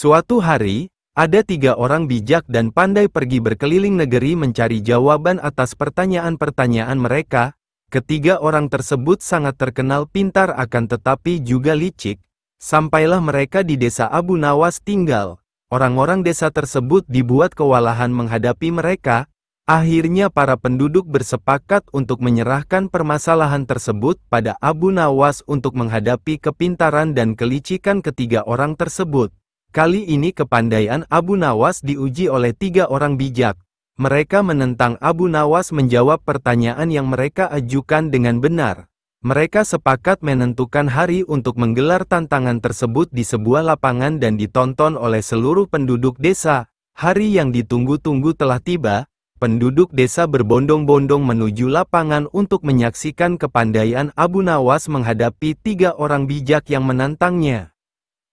Suatu hari, ada 3 orang bijak dan pandai pergi berkeliling negeri mencari jawaban atas pertanyaan-pertanyaan mereka. Ketiga orang tersebut sangat terkenal pintar akan tetapi juga licik. Sampailah mereka di desa Abu Nawas tinggal. Orang-orang desa tersebut dibuat kewalahan menghadapi mereka. Akhirnya para penduduk bersepakat untuk menyerahkan permasalahan tersebut pada Abu Nawas untuk menghadapi kepintaran dan kelicikan ketiga orang tersebut. Kali ini kepandaian Abu Nawas diuji oleh 3 orang bijak. Mereka menentang Abu Nawas menjawab pertanyaan yang mereka ajukan dengan benar. Mereka sepakat menentukan hari untuk menggelar tantangan tersebut di sebuah lapangan dan ditonton oleh seluruh penduduk desa. Hari yang ditunggu-tunggu telah tiba. Penduduk desa berbondong-bondong menuju lapangan untuk menyaksikan kepandaian Abu Nawas menghadapi 3 orang bijak yang menantangnya.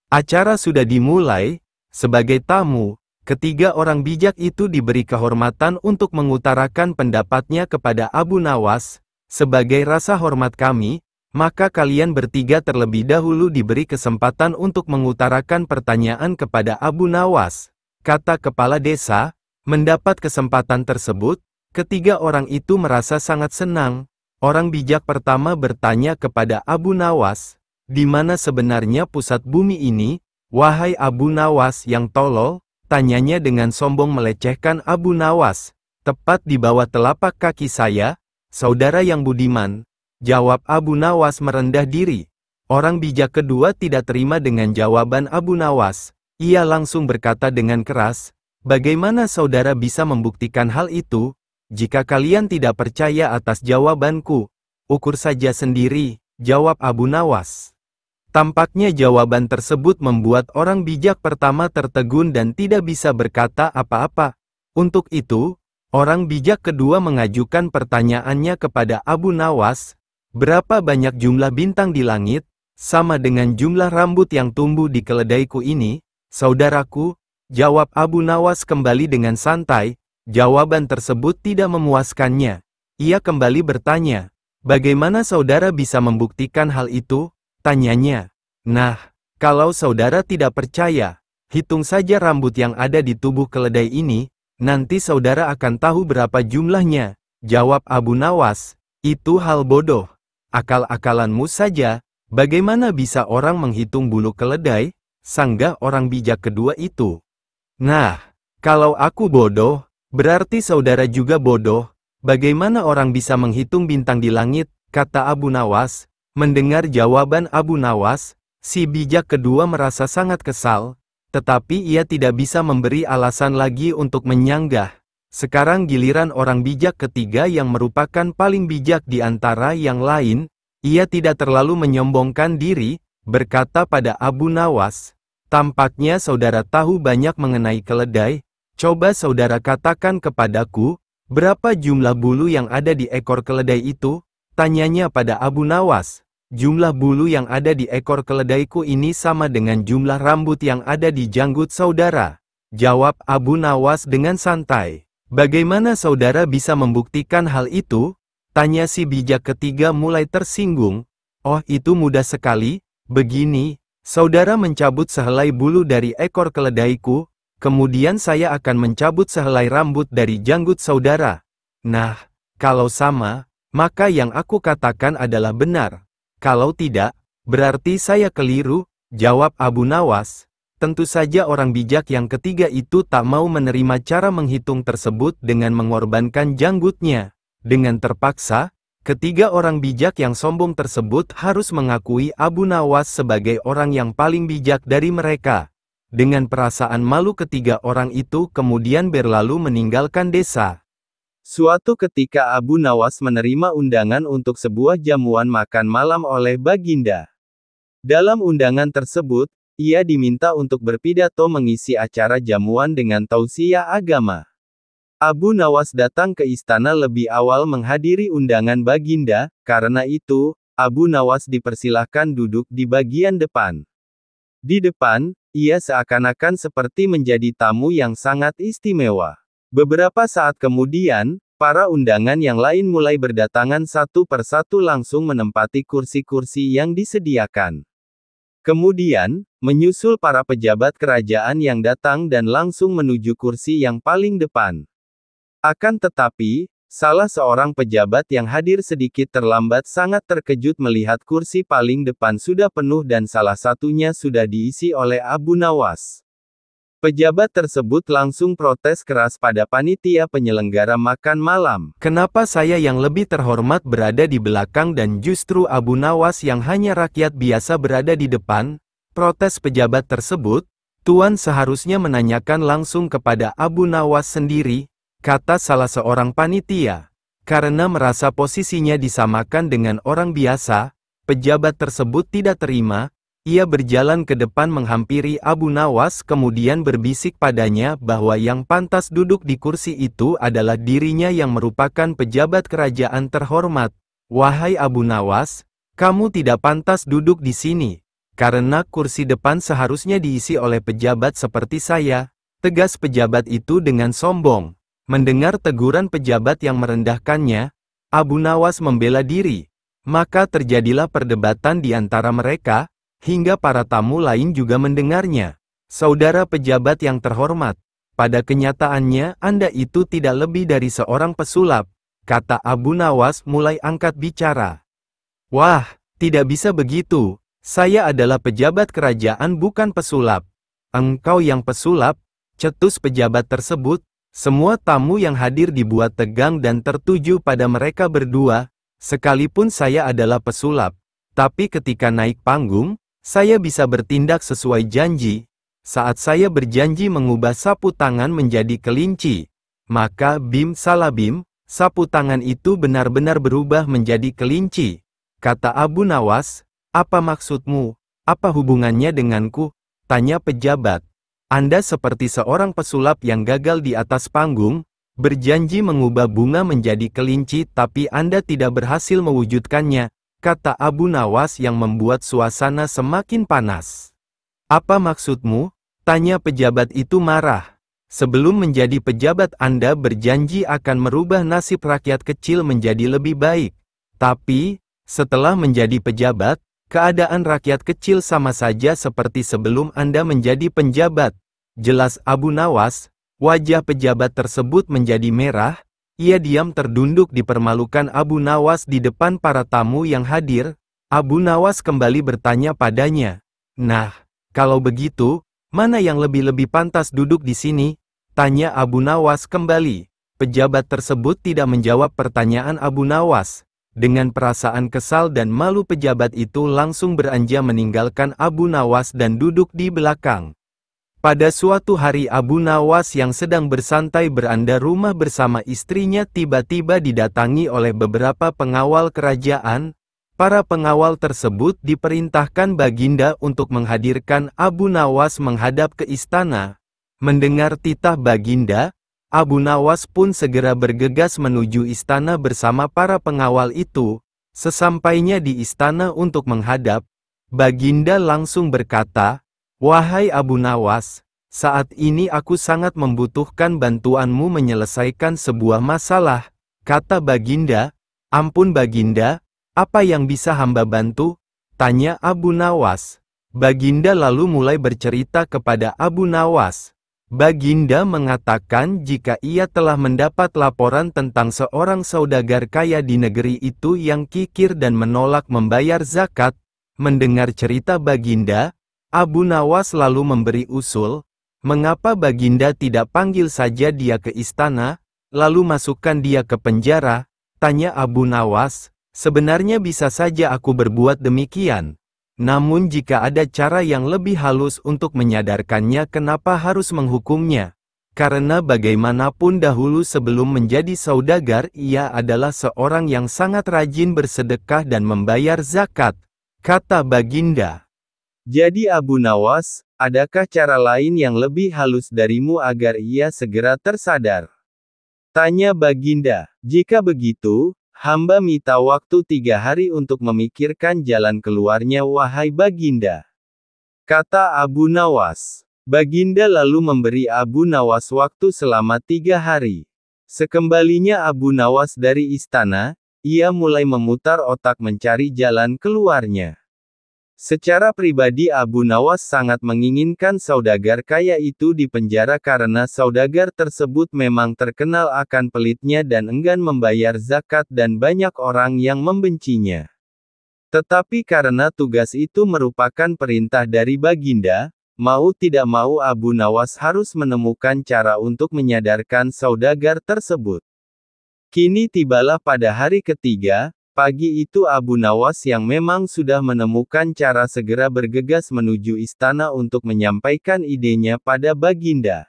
Acara sudah dimulai. Sebagai tamu, ketiga orang bijak itu diberi kehormatan untuk mengutarakan pendapatnya kepada Abu Nawas. Sebagai rasa hormat kami, maka kalian bertiga terlebih dahulu diberi kesempatan untuk mengutarakan pertanyaan kepada Abu Nawas, kata kepala desa. Mendapat kesempatan tersebut, ketiga orang itu merasa sangat senang. Orang bijak pertama bertanya kepada Abu Nawas, "Di mana sebenarnya pusat bumi ini, wahai Abu Nawas yang tolol?" Tanyanya dengan sombong melecehkan Abu Nawas. "Tepat di bawah telapak kaki saya, saudara yang budiman," jawab Abu Nawas merendah diri. Orang bijak kedua tidak terima dengan jawaban Abu Nawas. Ia langsung berkata dengan keras, "Bagaimana saudara bisa membuktikan hal itu? Jika kalian tidak percaya atas jawabanku, ukur saja sendiri," jawab Abu Nawas. Tampaknya jawaban tersebut membuat orang bijak pertama tertegun dan tidak bisa berkata apa-apa. Untuk itu, orang bijak kedua mengajukan pertanyaannya kepada Abu Nawas, "Berapa banyak jumlah bintang di langit, sama dengan jumlah rambut yang tumbuh di keledaiku ini, saudaraku?" Jawab Abu Nawas kembali dengan santai. Jawaban tersebut tidak memuaskannya. Ia kembali bertanya, "Bagaimana saudara bisa membuktikan hal itu?" Tanyanya. "Nah, kalau saudara tidak percaya, hitung saja rambut yang ada di tubuh keledai ini, nanti saudara akan tahu berapa jumlahnya," jawab Abu Nawas. "Itu hal bodoh. Akal-akalanmu saja. Bagaimana bisa orang menghitung bulu keledai?" sanggah orang bijak kedua itu. "Nah, kalau aku bodoh, berarti saudara juga bodoh. Bagaimana orang bisa menghitung bintang di langit?" kata Abu Nawas. Mendengar jawaban Abu Nawas, si bijak kedua merasa sangat kesal, tetapi ia tidak bisa memberi alasan lagi untuk menyanggah. Sekarang giliran orang bijak ketiga yang merupakan paling bijak di antara yang lain. Ia tidak terlalu menyombongkan diri, berkata pada Abu Nawas, "Tampaknya saudara tahu banyak mengenai keledai. Coba saudara katakan kepadaku, berapa jumlah bulu yang ada di ekor keledai itu?" Tanyanya pada Abu Nawas. "Jumlah bulu yang ada di ekor keledaiku ini sama dengan jumlah rambut yang ada di janggut saudara," jawab Abu Nawas dengan santai. "Bagaimana saudara bisa membuktikan hal itu?" tanya si bijak ketiga mulai tersinggung. "Oh, itu mudah sekali. Begini, saudara mencabut sehelai bulu dari ekor keledaiku, kemudian saya akan mencabut sehelai rambut dari janggut saudara. Nah, kalau sama, maka yang aku katakan adalah benar. Kalau tidak, berarti saya keliru," jawab Abu Nawas. Tentu saja orang bijak yang ketiga itu tak mau menerima cara menghitung tersebut dengan mengorbankan janggutnya. Dengan terpaksa, ketiga orang bijak yang sombong tersebut harus mengakui Abu Nawas sebagai orang yang paling bijak dari mereka. Dengan perasaan malu ketiga orang itu kemudian berlalu meninggalkan desa. Suatu ketika Abu Nawas menerima undangan untuk sebuah jamuan makan malam oleh Baginda. Dalam undangan tersebut, ia diminta untuk berpidato mengisi acara jamuan dengan tausiah agama. Abu Nawas datang ke istana lebih awal menghadiri undangan Baginda, karena itu, Abu Nawas dipersilahkan duduk di bagian depan. Di depan, ia seakan-akan seperti menjadi tamu yang sangat istimewa. Beberapa saat kemudian, para undangan yang lain mulai berdatangan satu persatu langsung menempati kursi-kursi yang disediakan. Kemudian, menyusul para pejabat kerajaan yang datang dan langsung menuju kursi yang paling depan. Akan tetapi, salah seorang pejabat yang hadir sedikit terlambat sangat terkejut melihat kursi paling depan sudah penuh dan salah satunya sudah diisi oleh Abu Nawas. Pejabat tersebut langsung protes keras pada panitia penyelenggara makan malam. Kenapa saya yang lebih terhormat berada di belakang dan justru Abu Nawas yang hanya rakyat biasa berada di depan? Protes pejabat tersebut, Tuan seharusnya menanyakan langsung kepada Abu Nawas sendiri, kata salah seorang panitia. Karena merasa posisinya disamakan dengan orang biasa, pejabat tersebut tidak terima. Ia berjalan ke depan menghampiri Abu Nawas kemudian berbisik padanya bahwa yang pantas duduk di kursi itu adalah dirinya yang merupakan pejabat kerajaan terhormat. Wahai Abu Nawas, kamu tidak pantas duduk di sini. Karena kursi depan seharusnya diisi oleh pejabat seperti saya, tegas pejabat itu dengan sombong. Mendengar teguran pejabat yang merendahkannya, Abu Nawas membela diri. Maka terjadilah perdebatan di antara mereka, hingga para tamu lain juga mendengarnya. Saudara pejabat yang terhormat, pada kenyataannya Anda itu tidak lebih dari seorang pesulap, kata Abu Nawas mulai angkat bicara. Wah, tidak bisa begitu, saya adalah pejabat kerajaan bukan pesulap. Engkau yang pesulap, cetus pejabat tersebut. Semua tamu yang hadir dibuat tegang dan tertuju pada mereka berdua, sekalipun saya adalah pesulap. Tapi ketika naik panggung, saya bisa bertindak sesuai janji. Saat saya berjanji mengubah sapu tangan menjadi kelinci, maka bim salah bim, sapu tangan itu benar-benar berubah menjadi kelinci. Kata Abu Nawas, apa maksudmu? Apa hubungannya denganku? Tanya pejabat. Anda seperti seorang pesulap yang gagal di atas panggung, berjanji mengubah bunga menjadi kelinci tapi Anda tidak berhasil mewujudkannya. Kata Abu Nawas yang membuat suasana semakin panas. Apa maksudmu? Tanya pejabat itu marah. Sebelum menjadi pejabat Anda berjanji akan merubah nasib rakyat kecil menjadi lebih baik. Tapi, setelah menjadi pejabat, keadaan rakyat kecil sama saja seperti sebelum Anda menjadi penjabat. Jelas Abu Nawas, wajah pejabat tersebut menjadi merah. Ia diam terdunduk dipermalukan Abu Nawas di depan para tamu yang hadir. Abu Nawas kembali bertanya padanya. Nah, kalau begitu, mana yang lebih pantas duduk di sini? Tanya Abu Nawas kembali. Pejabat tersebut tidak menjawab pertanyaan Abu Nawas. Dengan perasaan kesal dan malu pejabat itu langsung beranjak meninggalkan Abu Nawas dan duduk di belakang. Pada suatu hari Abu Nawas yang sedang bersantai beranda rumah bersama istrinya tiba-tiba didatangi oleh beberapa pengawal kerajaan. Para pengawal tersebut diperintahkan Baginda untuk menghadirkan Abu Nawas menghadap ke istana. Mendengar titah Baginda, Abu Nawas pun segera bergegas menuju istana bersama para pengawal itu. Sesampainya di istana untuk menghadap, Baginda langsung berkata, Wahai Abu Nawas, saat ini aku sangat membutuhkan bantuanmu menyelesaikan sebuah masalah, kata Baginda. Ampun Baginda, apa yang bisa hamba bantu? Tanya Abu Nawas. Baginda lalu mulai bercerita kepada Abu Nawas. Baginda mengatakan jika ia telah mendapat laporan tentang seorang saudagar kaya di negeri itu yang kikir dan menolak membayar zakat. Mendengar cerita Baginda, Abu Nawas lalu memberi usul, mengapa Baginda tidak panggil saja dia ke istana, lalu masukkan dia ke penjara? Tanya Abu Nawas, sebenarnya bisa saja aku berbuat demikian. Namun jika ada cara yang lebih halus untuk menyadarkannya kenapa harus menghukumnya? Karena bagaimanapun dahulu sebelum menjadi saudagar ia adalah seorang yang sangat rajin bersedekah dan membayar zakat, kata Baginda. Jadi Abu Nawas, adakah cara lain yang lebih halus darimu agar ia segera tersadar? Tanya Baginda. Jika begitu, hamba minta waktu 3 hari untuk memikirkan jalan keluarnya wahai Baginda. Kata Abu Nawas. Baginda lalu memberi Abu Nawas waktu selama 3 hari. Sekembalinya Abu Nawas dari istana, ia mulai memutar otak mencari jalan keluarnya. Secara pribadi Abu Nawas sangat menginginkan saudagar kaya itu dipenjara karena saudagar tersebut memang terkenal akan pelitnya dan enggan membayar zakat dan banyak orang yang membencinya. Tetapi karena tugas itu merupakan perintah dari Baginda, mau tidak mau Abu Nawas harus menemukan cara untuk menyadarkan saudagar tersebut. Kini tibalah pada hari ketiga. Pagi itu Abu Nawas yang memang sudah menemukan cara segera bergegas menuju istana untuk menyampaikan idenya pada Baginda.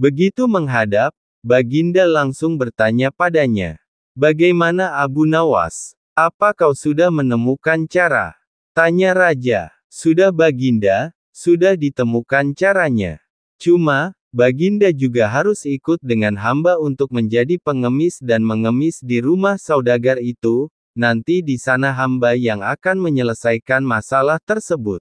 Begitu menghadap, Baginda langsung bertanya padanya. Bagaimana Abu Nawas? Apa kau sudah menemukan cara? Tanya Raja. Sudah Baginda, sudah ditemukan caranya. Cuma, Baginda juga harus ikut dengan hamba untuk menjadi pengemis dan mengemis di rumah saudagar itu. Nanti di sana hamba yang akan menyelesaikan masalah tersebut.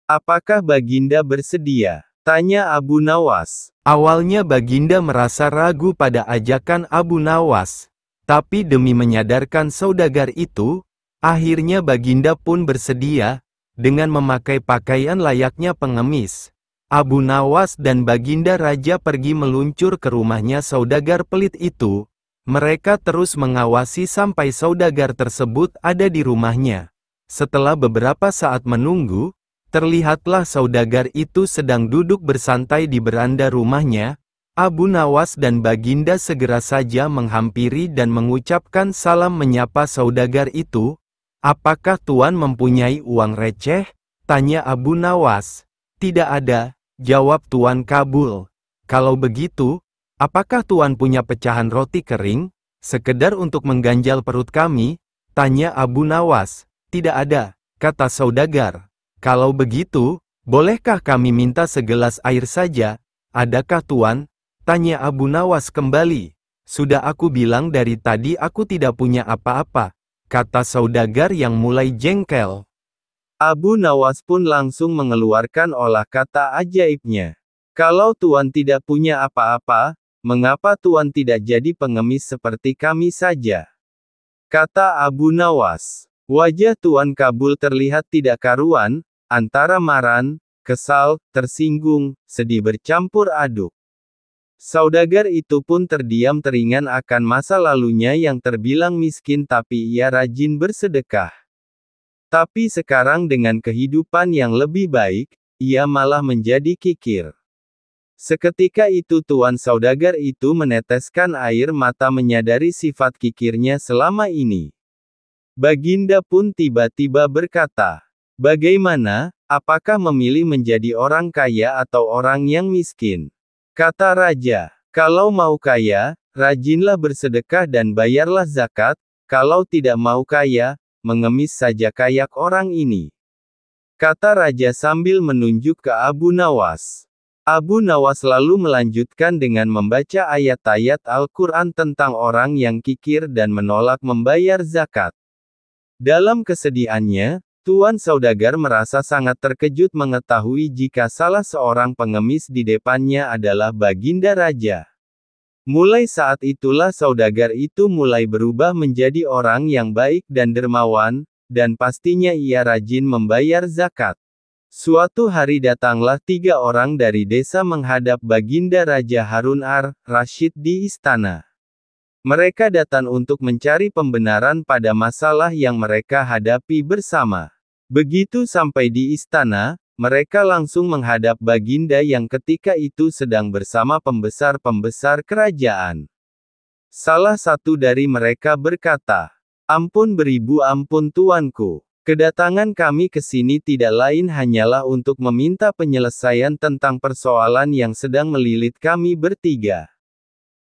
Apakah Baginda bersedia? Tanya Abu Nawas. Awalnya Baginda merasa ragu pada ajakan Abu Nawas. Tapi demi menyadarkan saudagar itu, akhirnya Baginda pun bersedia, dengan memakai pakaian layaknya pengemis. Abu Nawas dan Baginda Raja pergi meluncur ke rumahnya saudagar pelit itu. Mereka terus mengawasi sampai saudagar tersebut ada di rumahnya. Setelah beberapa saat menunggu, terlihatlah saudagar itu sedang duduk bersantai di beranda rumahnya. Abu Nawas dan Baginda segera saja menghampiri dan mengucapkan salam menyapa saudagar itu. Apakah Tuan mempunyai uang receh? Tanya Abu Nawas. Tidak ada, jawab Tuan Kabul. Kalau begitu, apakah Tuan punya pecahan roti kering, sekedar untuk mengganjal perut kami? Tanya Abu Nawas. Tidak ada, kata saudagar. Kalau begitu, bolehkah kami minta segelas air saja? Adakah Tuan? Tanya Abu Nawas kembali. Sudah aku bilang dari tadi aku tidak punya apa-apa, kata saudagar yang mulai jengkel. Abu Nawas pun langsung mengeluarkan olah kata ajaibnya. Kalau Tuan tidak punya apa-apa, mengapa Tuan tidak jadi pengemis seperti kami saja? Kata Abu Nawas. Wajah Tuan Kabul terlihat tidak karuan, antara maran, kesal, tersinggung, sedih bercampur aduk. Saudagar itu pun terdiam teringat akan masa lalunya yang terbilang miskin tapi ia rajin bersedekah. Tapi sekarang dengan kehidupan yang lebih baik, ia malah menjadi kikir. Seketika itu Tuan saudagar itu meneteskan air mata menyadari sifat kikirnya selama ini. Baginda pun tiba-tiba berkata, "Bagaimana, apakah memilih menjadi orang kaya atau orang yang miskin?" Kata Raja, "Kalau mau kaya, rajinlah bersedekah dan bayarlah zakat, kalau tidak mau kaya, mengemis saja kayak orang ini." Kata Raja sambil menunjuk ke Abu Nawas. Abu Nawas lalu melanjutkan dengan membaca ayat-ayat Al-Quran tentang orang yang kikir dan menolak membayar zakat. Dalam kesedihannya, Tuan saudagar merasa sangat terkejut mengetahui jika salah seorang pengemis di depannya adalah Baginda Raja. Mulai saat itulah saudagar itu mulai berubah menjadi orang yang baik dan dermawan, dan pastinya ia rajin membayar zakat. Suatu hari datanglah 3 orang dari desa menghadap Baginda Raja Harun ar-Rasyid di istana. Mereka datang untuk mencari pembenaran pada masalah yang mereka hadapi bersama. Begitu sampai di istana, mereka langsung menghadap Baginda yang ketika itu sedang bersama pembesar-pembesar kerajaan. Salah satu dari mereka berkata, "Ampun beribu ampun tuanku. Kedatangan kami ke sini tidak lain hanyalah untuk meminta penyelesaian tentang persoalan yang sedang melilit kami bertiga."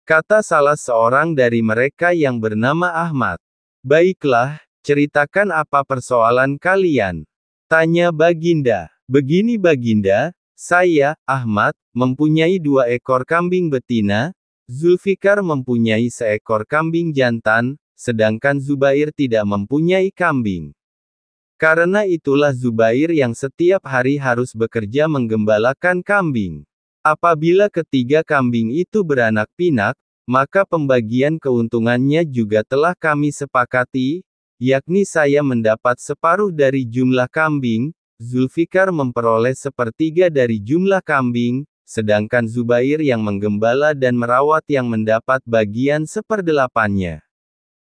Kata salah seorang dari mereka yang bernama Ahmad. "Baiklah, ceritakan apa persoalan kalian?" Tanya Baginda. "Begini Baginda, saya, Ahmad, mempunyai 2 ekor kambing betina, Zulfikar mempunyai seekor kambing jantan, sedangkan Zubair tidak mempunyai kambing. Karena itulah Zubair yang setiap hari harus bekerja menggembalakan kambing. Apabila ketiga kambing itu beranak pinak, maka pembagian keuntungannya juga telah kami sepakati, yakni saya mendapat separuh dari jumlah kambing, Zulfikar memperoleh sepertiga dari jumlah kambing, sedangkan Zubair yang menggembala dan merawat yang mendapat bagian seperdelapannya.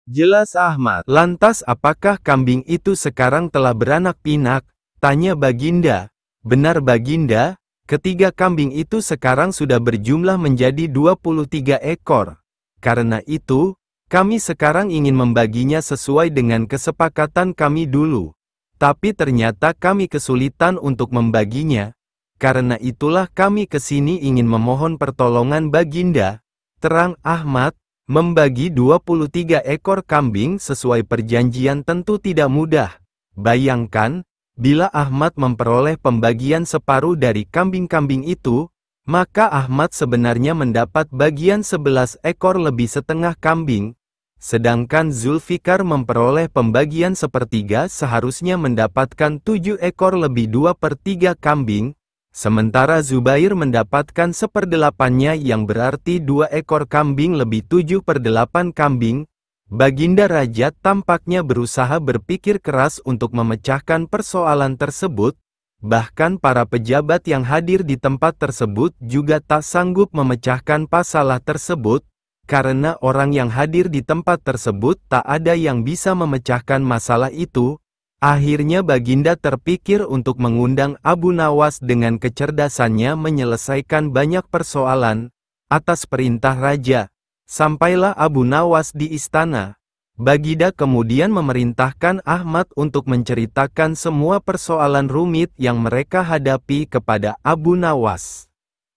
Jelas Ahmad. Lantas apakah kambing itu sekarang telah beranak pinak? Tanya Baginda. Benar Baginda, ketiga kambing itu sekarang sudah berjumlah menjadi 23 ekor. Karena itu, kami sekarang ingin membaginya sesuai dengan kesepakatan kami dulu. Tapi ternyata kami kesulitan untuk membaginya. Karena itulah kami ke sini ingin memohon pertolongan Baginda. Terang Ahmad. Membagi 23 ekor kambing sesuai perjanjian tentu tidak mudah. Bayangkan, bila Ahmad memperoleh pembagian separuh dari kambing-kambing itu, maka Ahmad sebenarnya mendapat bagian 11 ekor lebih setengah kambing. Sedangkan Zulfikar memperoleh pembagian sepertiga seharusnya mendapatkan 7 ekor lebih 2/3 kambing. Sementara Zubair mendapatkan seperdelapannya yang berarti 2 ekor kambing lebih 7/8 kambing. Baginda Raja tampaknya berusaha berpikir keras untuk memecahkan persoalan tersebut. Bahkan para pejabat yang hadir di tempat tersebut juga tak sanggup memecahkan masalah tersebut. Karena orang yang hadir di tempat tersebut tak ada yang bisa memecahkan masalah itu. Akhirnya Baginda terpikir untuk mengundang Abu Nawas dengan kecerdasannya menyelesaikan banyak persoalan. Atas perintah Raja, sampailah Abu Nawas di istana. Baginda kemudian memerintahkan Ahmad untuk menceritakan semua persoalan rumit yang mereka hadapi kepada Abu Nawas.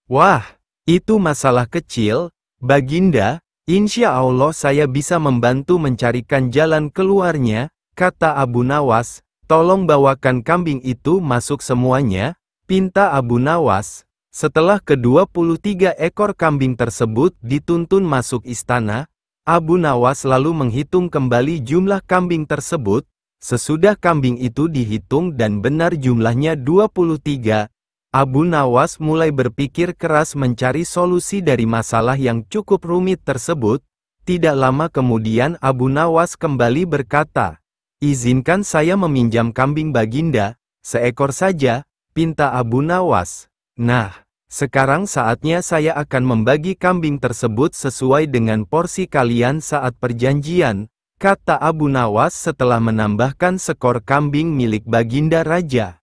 Wah, itu masalah kecil, Baginda, insya Allah saya bisa membantu mencarikan jalan keluarnya. Kata Abu Nawas, tolong bawakan kambing itu masuk semuanya, pinta Abu Nawas. Setelah ke-23 ekor kambing tersebut dituntun masuk istana, Abu Nawas lalu menghitung kembali jumlah kambing tersebut. Sesudah kambing itu dihitung dan benar jumlahnya 23, Abu Nawas mulai berpikir keras mencari solusi dari masalah yang cukup rumit tersebut. Tidak lama kemudian Abu Nawas kembali berkata, "Izinkan saya meminjam kambing Baginda, seekor saja," pinta Abu Nawas. "Nah, sekarang saatnya saya akan membagi kambing tersebut sesuai dengan porsi kalian saat perjanjian," kata Abu Nawas setelah menambahkan skor kambing milik Baginda Raja.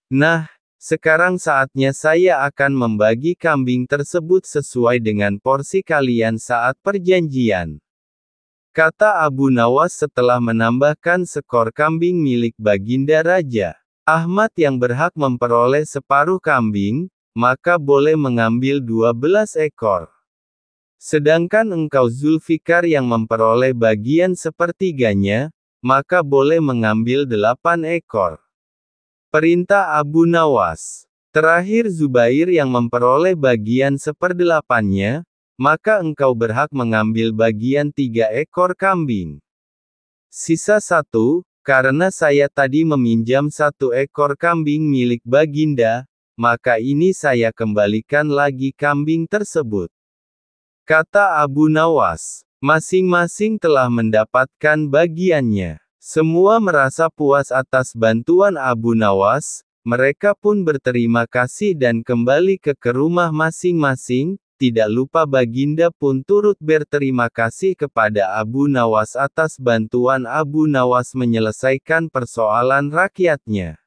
"Nah, sekarang saatnya saya akan membagi kambing tersebut sesuai dengan porsi kalian saat perjanjian," kata Abu Nawas setelah menambahkan skor kambing milik Baginda Raja. "Ahmad yang berhak memperoleh separuh kambing, maka boleh mengambil 12 ekor. Sedangkan engkau Zulfikar yang memperoleh bagian sepertiganya, maka boleh mengambil 8 ekor. Perintah Abu Nawas. Terakhir Zubair yang memperoleh bagian seperdelapannya, maka engkau berhak mengambil bagian 3 ekor kambing. Sisa 1, karena saya tadi meminjam 1 ekor kambing milik Baginda, maka ini saya kembalikan lagi kambing tersebut," kata Abu Nawas. Masing-masing telah mendapatkan bagiannya. Semua merasa puas atas bantuan Abu Nawas, mereka pun berterima kasih dan kembali ke rumah masing-masing. Tidak lupa Baginda pun turut berterima kasih kepada Abu Nawas atas bantuan Abu Nawas menyelesaikan persoalan rakyatnya.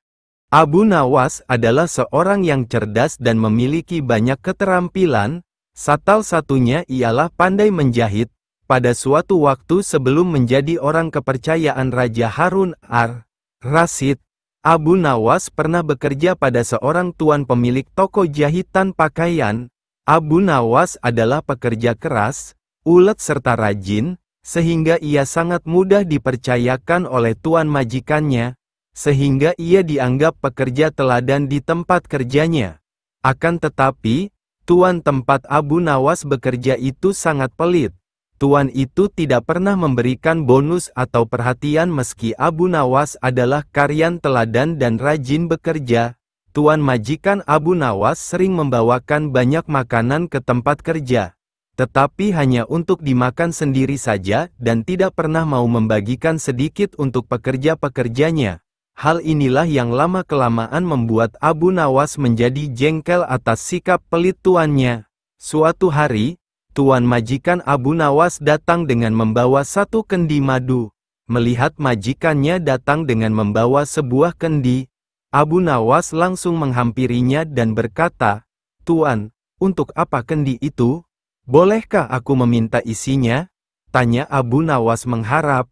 Abu Nawas adalah seorang yang cerdas dan memiliki banyak keterampilan. Salah satunya ialah pandai menjahit. Pada suatu waktu sebelum menjadi orang kepercayaan Raja Harun ar-Rasyid, Abu Nawas pernah bekerja pada seorang tuan pemilik toko jahitan pakaian. Abu Nawas adalah pekerja keras, ulet serta rajin, sehingga ia sangat mudah dipercayakan oleh tuan majikannya, sehingga ia dianggap pekerja teladan di tempat kerjanya. Akan tetapi, tuan tempat Abu Nawas bekerja itu sangat pelit. Tuan itu tidak pernah memberikan bonus atau perhatian meski Abu Nawas adalah karyan teladan dan rajin bekerja. Tuan majikan Abu Nawas sering membawakan banyak makanan ke tempat kerja. tetapi hanya untuk dimakan sendiri saja dan tidak pernah mau membagikan sedikit untuk pekerja-pekerjanya. Hal inilah yang lama-kelamaan membuat Abu Nawas menjadi jengkel atas sikap pelit tuannya. Suatu hari, tuan majikan Abu Nawas datang dengan membawa 1 kendi madu. Melihat majikannya datang dengan membawa sebuah kendi, Abu Nawas langsung menghampirinya dan berkata, "Tuan, untuk apa kendi itu? Bolehkah aku meminta isinya?" tanya Abu Nawas mengharap.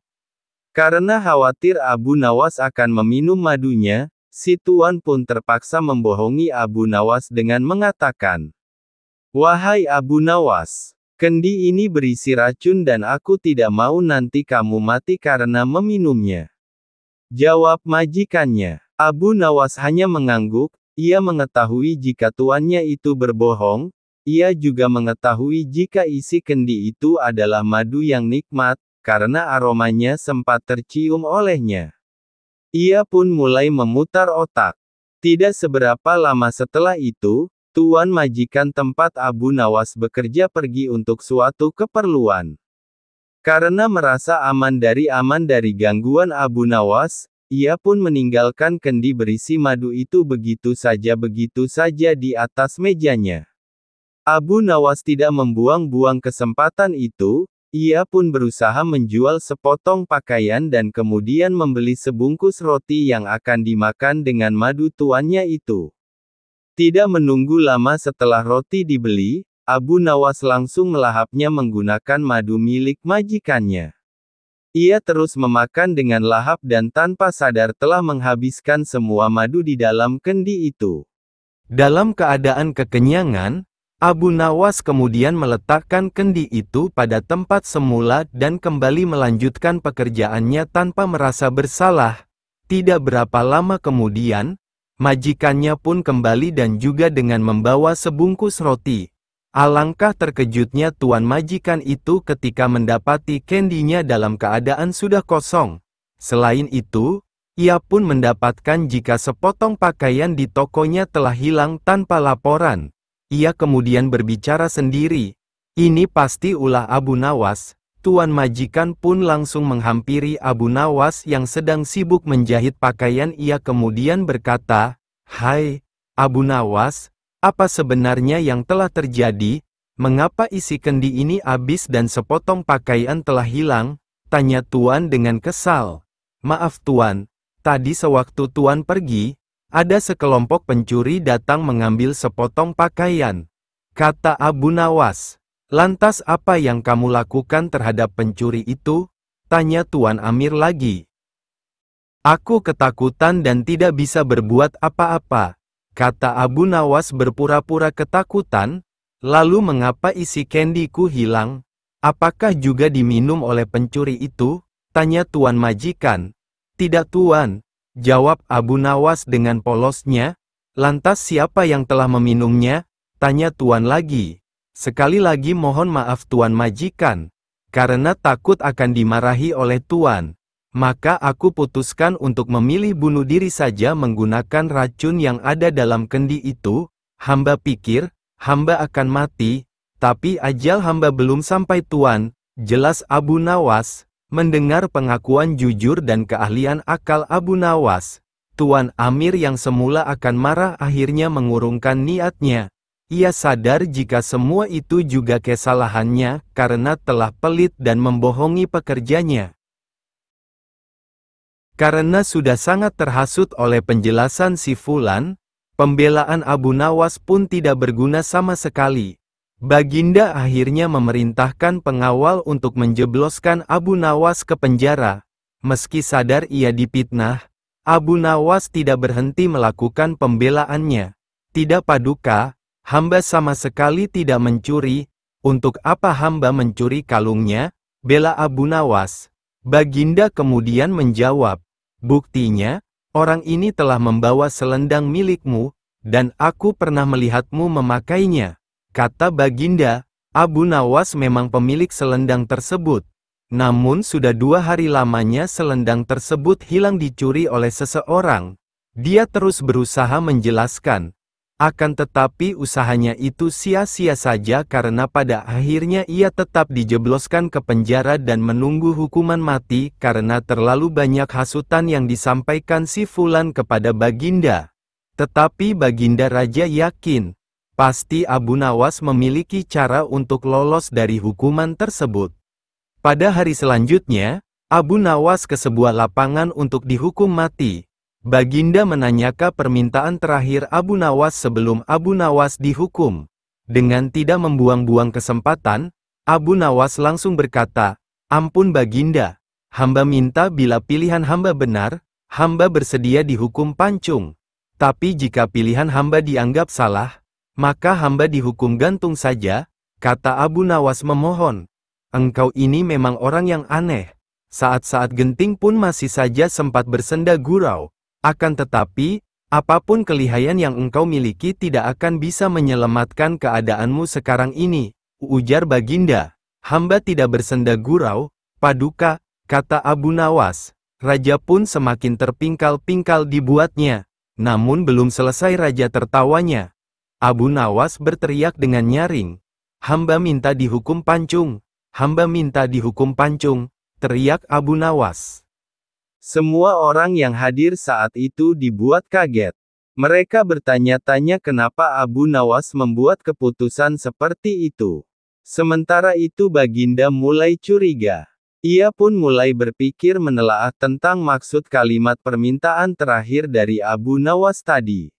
Karena khawatir Abu Nawas akan meminum madunya, si tuan pun terpaksa membohongi Abu Nawas dengan mengatakan, "Wahai Abu Nawas, kendi ini berisi racun dan aku tidak mau nanti kamu mati karena meminumnya." Jawab majikannya. Abu Nawas hanya mengangguk. Ia mengetahui jika tuannya itu berbohong. Ia juga mengetahui jika isi kendi itu adalah madu yang nikmat, karena aromanya sempat tercium olehnya. Ia pun mulai memutar otak. Tidak seberapa lama setelah itu, tuan majikan tempat Abu Nawas bekerja pergi untuk suatu keperluan. Karena merasa aman dari gangguan Abu Nawas, ia pun meninggalkan kendi berisi madu itu begitu saja di atas mejanya. Abu Nawas tidak membuang-buang kesempatan itu. Ia pun berusaha menjual sepotong pakaian dan kemudian membeli sebungkus roti yang akan dimakan dengan madu tuannya itu. Tidak menunggu lama setelah roti dibeli, Abu Nawas langsung melahapnya menggunakan madu milik majikannya. Ia terus memakan dengan lahap dan tanpa sadar telah menghabiskan semua madu di dalam kendi itu. Dalam keadaan kekenyangan, Abu Nawas kemudian meletakkan kendi itu pada tempat semula dan kembali melanjutkan pekerjaannya tanpa merasa bersalah. Tidak berapa lama kemudian, majikannya pun kembali dan juga dengan membawa sebungkus roti. Alangkah terkejutnya tuan majikan itu ketika mendapati kendinya dalam keadaan sudah kosong. Selain itu, ia pun mendapatkan jika sepotong pakaian di tokonya telah hilang tanpa laporan. Ia kemudian berbicara sendiri, "Ini pasti ulah Abu Nawas." Tuan majikan pun langsung menghampiri Abu Nawas yang sedang sibuk menjahit pakaian. Ia kemudian berkata, "Hai, Abu Nawas, apa sebenarnya yang telah terjadi? Mengapa isi kendi ini habis dan sepotong pakaian telah hilang?" tanya tuan dengan kesal. "Maaf tuan, tadi sewaktu tuan pergi, ada sekelompok pencuri datang mengambil sepotong pakaian," kata Abu Nawas. "Lantas apa yang kamu lakukan terhadap pencuri itu?" tanya Tuan Amir lagi. "Aku ketakutan dan tidak bisa berbuat apa-apa," kata Abu Nawas berpura-pura ketakutan. "Lalu mengapa isi kendiku hilang? Apakah juga diminum oleh pencuri itu?" tanya Tuan majikan. "Tidak tuan," jawab Abu Nawas dengan polosnya. "Lantas siapa yang telah meminumnya?" tanya tuan lagi. "Sekali lagi mohon maaf tuan majikan. Karena takut akan dimarahi oleh tuan, maka aku putuskan untuk memilih bunuh diri saja menggunakan racun yang ada dalam kendi itu. Hamba pikir, hamba akan mati, tapi ajal hamba belum sampai tuan," jelas Abu Nawas. Mendengar pengakuan jujur dan keahlian akal Abu Nawas, Tuan Amir yang semula akan marah akhirnya mengurungkan niatnya. Ia sadar jika semua itu juga kesalahannya karena telah pelit dan membohongi pekerjanya. Karena sudah sangat terhasut oleh penjelasan si Fulan, pembelaan Abu Nawas pun tidak berguna sama sekali. Baginda akhirnya memerintahkan pengawal untuk menjebloskan Abu Nawas ke penjara. Meski sadar ia dipitnah, Abu Nawas tidak berhenti melakukan pembelaannya. "Tidak paduka, hamba sama sekali tidak mencuri. Untuk apa hamba mencuri kalungnya?" bela Abu Nawas. Baginda kemudian menjawab, "Buktinya, orang ini telah membawa selendang milikmu, dan aku pernah melihatmu memakainya." Kata Baginda, Abu Nawas memang pemilik selendang tersebut. Namun sudah 2 hari lamanya selendang tersebut hilang dicuri oleh seseorang. Dia terus berusaha menjelaskan, Akan tetapi usahanya itu sia-sia saja karena pada akhirnya ia tetap dijebloskan ke penjara dan menunggu hukuman mati karena terlalu banyak hasutan yang disampaikan si Fulan kepada Baginda. Tetapi Baginda Raja yakin, pasti Abu Nawas memiliki cara untuk lolos dari hukuman tersebut. Pada hari selanjutnya, Abu Nawas ke sebuah lapangan untuk dihukum mati. Baginda menanyakan permintaan terakhir Abu Nawas sebelum Abu Nawas dihukum. Dengan tidak membuang-buang kesempatan, Abu Nawas langsung berkata, "Ampun Baginda, hamba minta bila pilihan hamba benar, hamba bersedia dihukum pancung. Tapi jika pilihan hamba dianggap salah, maka hamba dihukum gantung saja," kata Abu Nawas memohon. "Engkau ini memang orang yang aneh. Saat-saat genting pun masih saja sempat bersenda gurau. Akan tetapi, apapun kelihayan yang engkau miliki tidak akan bisa menyelamatkan keadaanmu sekarang ini," ujar Baginda. "Hamba tidak bersenda gurau, Paduka," kata Abu Nawas. Raja pun semakin terpingkal-pingkal dibuatnya. Namun belum selesai raja tertawanya, Abu Nawas berteriak dengan nyaring, "Hamba minta dihukum pancung, hamba minta dihukum pancung," teriak Abu Nawas. Semua orang yang hadir saat itu dibuat kaget. Mereka bertanya-tanya kenapa Abu Nawas membuat keputusan seperti itu. Sementara itu Baginda mulai curiga. Ia pun mulai berpikir menelaah tentang maksud kalimat permintaan terakhir dari Abu Nawas tadi.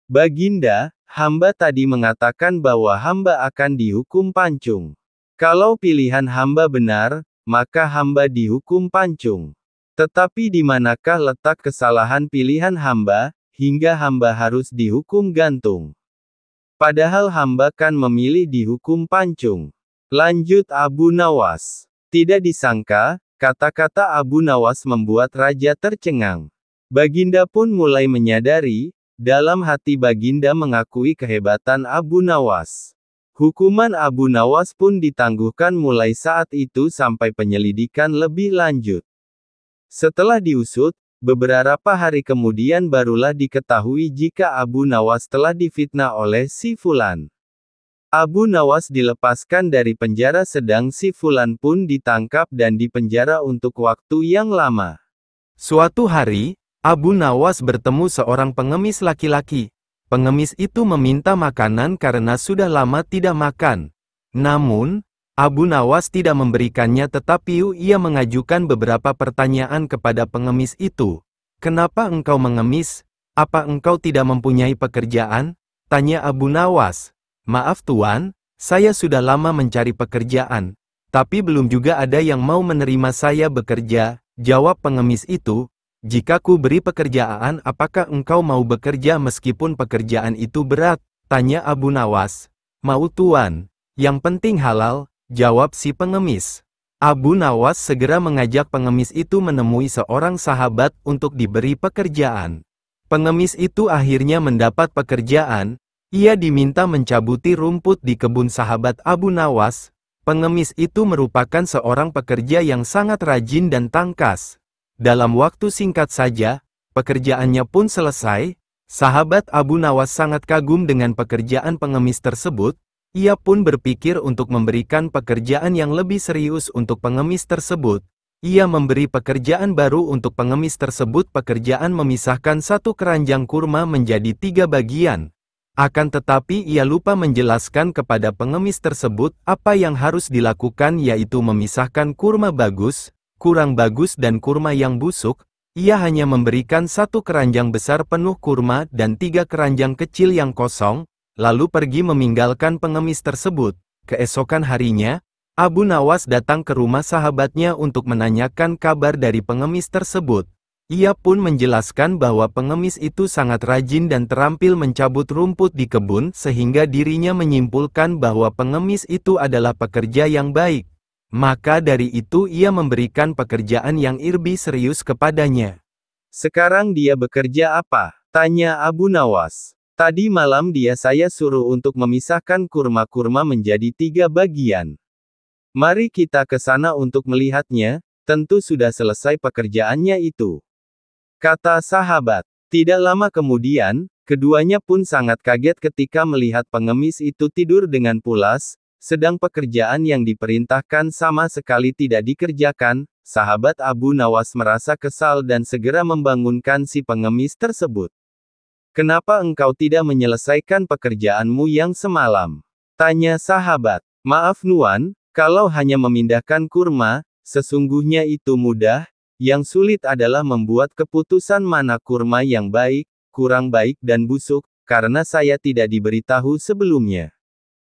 "Baginda, hamba tadi mengatakan bahwa hamba akan dihukum pancung. Kalau pilihan hamba benar, maka hamba dihukum pancung. Tetapi di manakah letak kesalahan pilihan hamba, hingga hamba harus dihukum gantung? Padahal hamba kan memilih dihukum pancung," lanjut Abu Nawas. Tidak disangka, kata-kata Abu Nawas membuat raja tercengang. Baginda pun mulai menyadari, dalam hati Baginda mengakui kehebatan Abu Nawas. Hukuman Abu Nawas pun ditangguhkan mulai saat itu sampai penyelidikan lebih lanjut. Setelah diusut, beberapa hari kemudian barulah diketahui jika Abu Nawas telah difitnah oleh si Fulan. Abu Nawas dilepaskan dari penjara sedang si Fulan pun ditangkap dan dipenjara untuk waktu yang lama. Suatu hari, Abu Nawas bertemu seorang pengemis laki-laki. Pengemis itu meminta makanan karena sudah lama tidak makan. Namun, Abu Nawas tidak memberikannya tetapi ia mengajukan beberapa pertanyaan kepada pengemis itu. "Kenapa engkau mengemis? Apa engkau tidak mempunyai pekerjaan?" tanya Abu Nawas. "Maaf Tuan, saya sudah lama mencari pekerjaan, tapi belum juga ada yang mau menerima saya bekerja," jawab pengemis itu. "Jika ku beri pekerjaan, apakah engkau mau bekerja meskipun pekerjaan itu berat?" tanya Abu Nawas. "Mau Tuan, yang penting halal," jawab si pengemis. Abu Nawas segera mengajak pengemis itu menemui seorang sahabat untuk diberi pekerjaan. Pengemis itu akhirnya mendapat pekerjaan. Ia diminta mencabuti rumput di kebun sahabat Abu Nawas. Pengemis itu merupakan seorang pekerja yang sangat rajin dan tangkas. Dalam waktu singkat saja, pekerjaannya pun selesai. Sahabat Abu Nawas sangat kagum dengan pekerjaan pengemis tersebut. Ia pun berpikir untuk memberikan pekerjaan yang lebih serius untuk pengemis tersebut. Ia memberi pekerjaan baru untuk pengemis tersebut. Pekerjaan memisahkan satu keranjang kurma menjadi 3 bagian. Akan tetapi ia lupa menjelaskan kepada pengemis tersebut apa yang harus dilakukan, yaitu memisahkan kurma bagus, kurang bagus dan kurma yang busuk. Ia hanya memberikan satu keranjang besar penuh kurma dan 3 keranjang kecil yang kosong, lalu pergi meninggalkan pengemis tersebut. Keesokan harinya, Abu Nawas datang ke rumah sahabatnya untuk menanyakan kabar dari pengemis tersebut. Ia pun menjelaskan bahwa pengemis itu sangat rajin dan terampil mencabut rumput di kebun sehingga dirinya menyimpulkan bahwa pengemis itu adalah pekerja yang baik. Maka dari itu ia memberikan pekerjaan yang lebih serius kepadanya. "Sekarang dia bekerja apa?" tanya Abu Nawas. "Tadi malam saya suruh untuk memisahkan kurma-kurma menjadi 3 bagian. Mari kita ke sana untuk melihatnya, tentu sudah selesai pekerjaannya itu," kata sahabat. Tidak lama kemudian, keduanya pun sangat kaget ketika melihat pengemis itu tidur dengan pulas, sedang pekerjaan yang diperintahkan sama sekali tidak dikerjakan. Sahabat Abu Nawas merasa kesal dan segera membangunkan si pengemis tersebut. "Kenapa engkau tidak menyelesaikan pekerjaanmu yang semalam?" tanya sahabat. "Maaf Nuan, kalau hanya memindahkan kurma, sesungguhnya itu mudah. Yang sulit adalah membuat keputusan mana kurma yang baik, kurang baik dan busuk, karena saya tidak diberitahu sebelumnya,"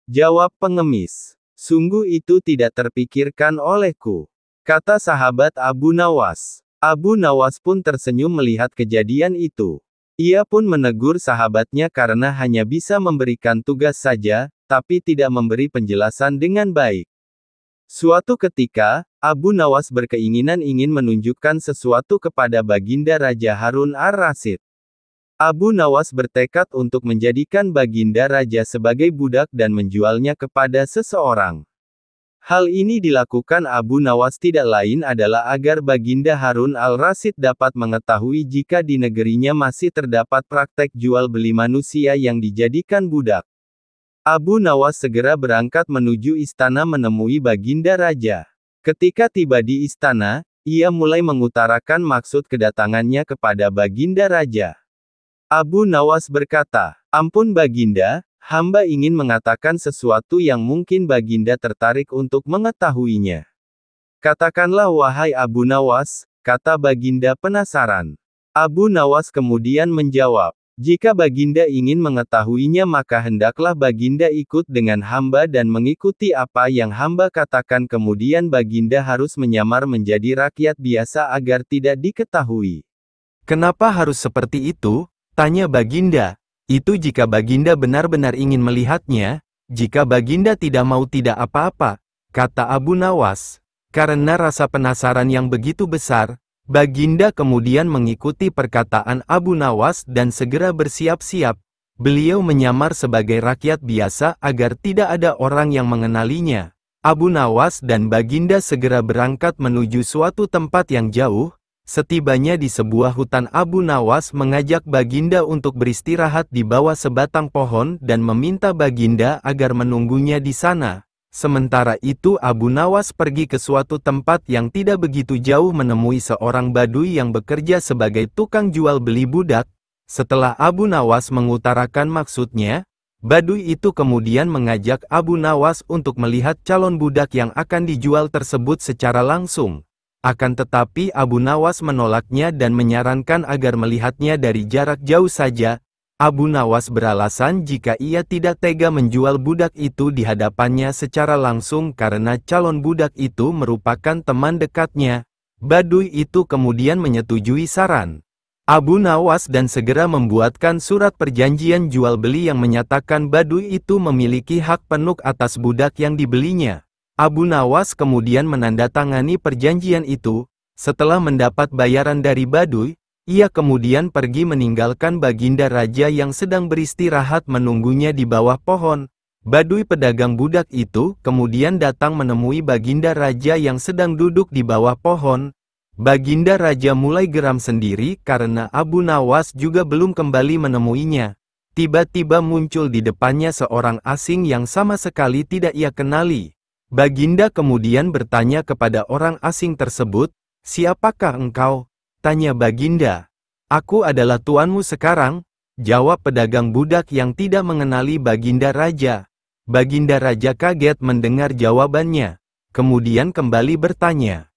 jawab pengemis. "Sungguh itu tidak terpikirkan olehku," kata sahabat Abu Nawas. Abu Nawas pun tersenyum melihat kejadian itu. Ia pun menegur sahabatnya karena hanya bisa memberikan tugas saja, tapi tidak memberi penjelasan dengan baik. Suatu ketika, Abu Nawas berkeinginan ingin menunjukkan sesuatu kepada Baginda Raja Harun ar-Rasyid. Abu Nawas bertekad untuk menjadikan Baginda Raja sebagai budak dan menjualnya kepada seseorang. Hal ini dilakukan Abu Nawas tidak lain adalah agar Baginda Harun al-Rasyid dapat mengetahui jika di negerinya masih terdapat praktek jual beli manusia yang dijadikan budak. Abu Nawas segera berangkat menuju istana menemui Baginda Raja. Ketika tiba di istana, ia mulai mengutarakan maksud kedatangannya kepada Baginda Raja. Abu Nawas berkata, "Ampun Baginda, hamba ingin mengatakan sesuatu yang mungkin Baginda tertarik untuk mengetahuinya." "Katakanlah wahai Abu Nawas," kata Baginda penasaran. Abu Nawas kemudian menjawab, "Jika Baginda ingin mengetahuinya maka hendaklah Baginda ikut dengan hamba dan mengikuti apa yang hamba katakan, kemudian Baginda harus menyamar menjadi rakyat biasa agar tidak diketahui." "Kenapa harus seperti itu?" tanya Baginda. "Itu jika Baginda benar-benar ingin melihatnya, jika Baginda tidak mau tidak apa-apa," kata Abu Nawas. Karena rasa penasaran yang begitu besar, Baginda kemudian mengikuti perkataan Abu Nawas dan segera bersiap-siap. Beliau menyamar sebagai rakyat biasa agar tidak ada orang yang mengenalinya. Abu Nawas dan Baginda segera berangkat menuju suatu tempat yang jauh. Setibanya di sebuah hutan, Abu Nawas mengajak Baginda untuk beristirahat di bawah sebatang pohon dan meminta Baginda agar menunggunya di sana. Sementara itu Abu Nawas pergi ke suatu tempat yang tidak begitu jauh menemui seorang badui yang bekerja sebagai tukang jual beli budak. Setelah Abu Nawas mengutarakan maksudnya, badui itu kemudian mengajak Abu Nawas untuk melihat calon budak yang akan dijual tersebut secara langsung. Akan tetapi Abu Nawas menolaknya dan menyarankan agar melihatnya dari jarak jauh saja. Abu Nawas beralasan jika ia tidak tega menjual budak itu di hadapannya secara langsung karena calon budak itu merupakan teman dekatnya. Badui itu kemudian menyetujui saran Abu Nawas dan segera membuatkan surat perjanjian jual beli yang menyatakan badui itu memiliki hak penuh atas budak yang dibelinya. Abu Nawas kemudian menandatangani perjanjian itu. Setelah mendapat bayaran dari badui, ia kemudian pergi meninggalkan Baginda Raja yang sedang beristirahat menunggunya di bawah pohon. Badui pedagang budak itu kemudian datang menemui Baginda Raja yang sedang duduk di bawah pohon. Baginda Raja mulai geram sendiri karena Abu Nawas juga belum kembali menemuinya. Tiba-tiba muncul di depannya seorang asing yang sama sekali tidak ia kenali. Baginda kemudian bertanya kepada orang asing tersebut, "Siapakah engkau?" tanya Baginda. "Aku adalah tuanmu sekarang," jawab pedagang budak yang tidak mengenali Baginda Raja. Baginda Raja kaget mendengar jawabannya. Kemudian kembali bertanya,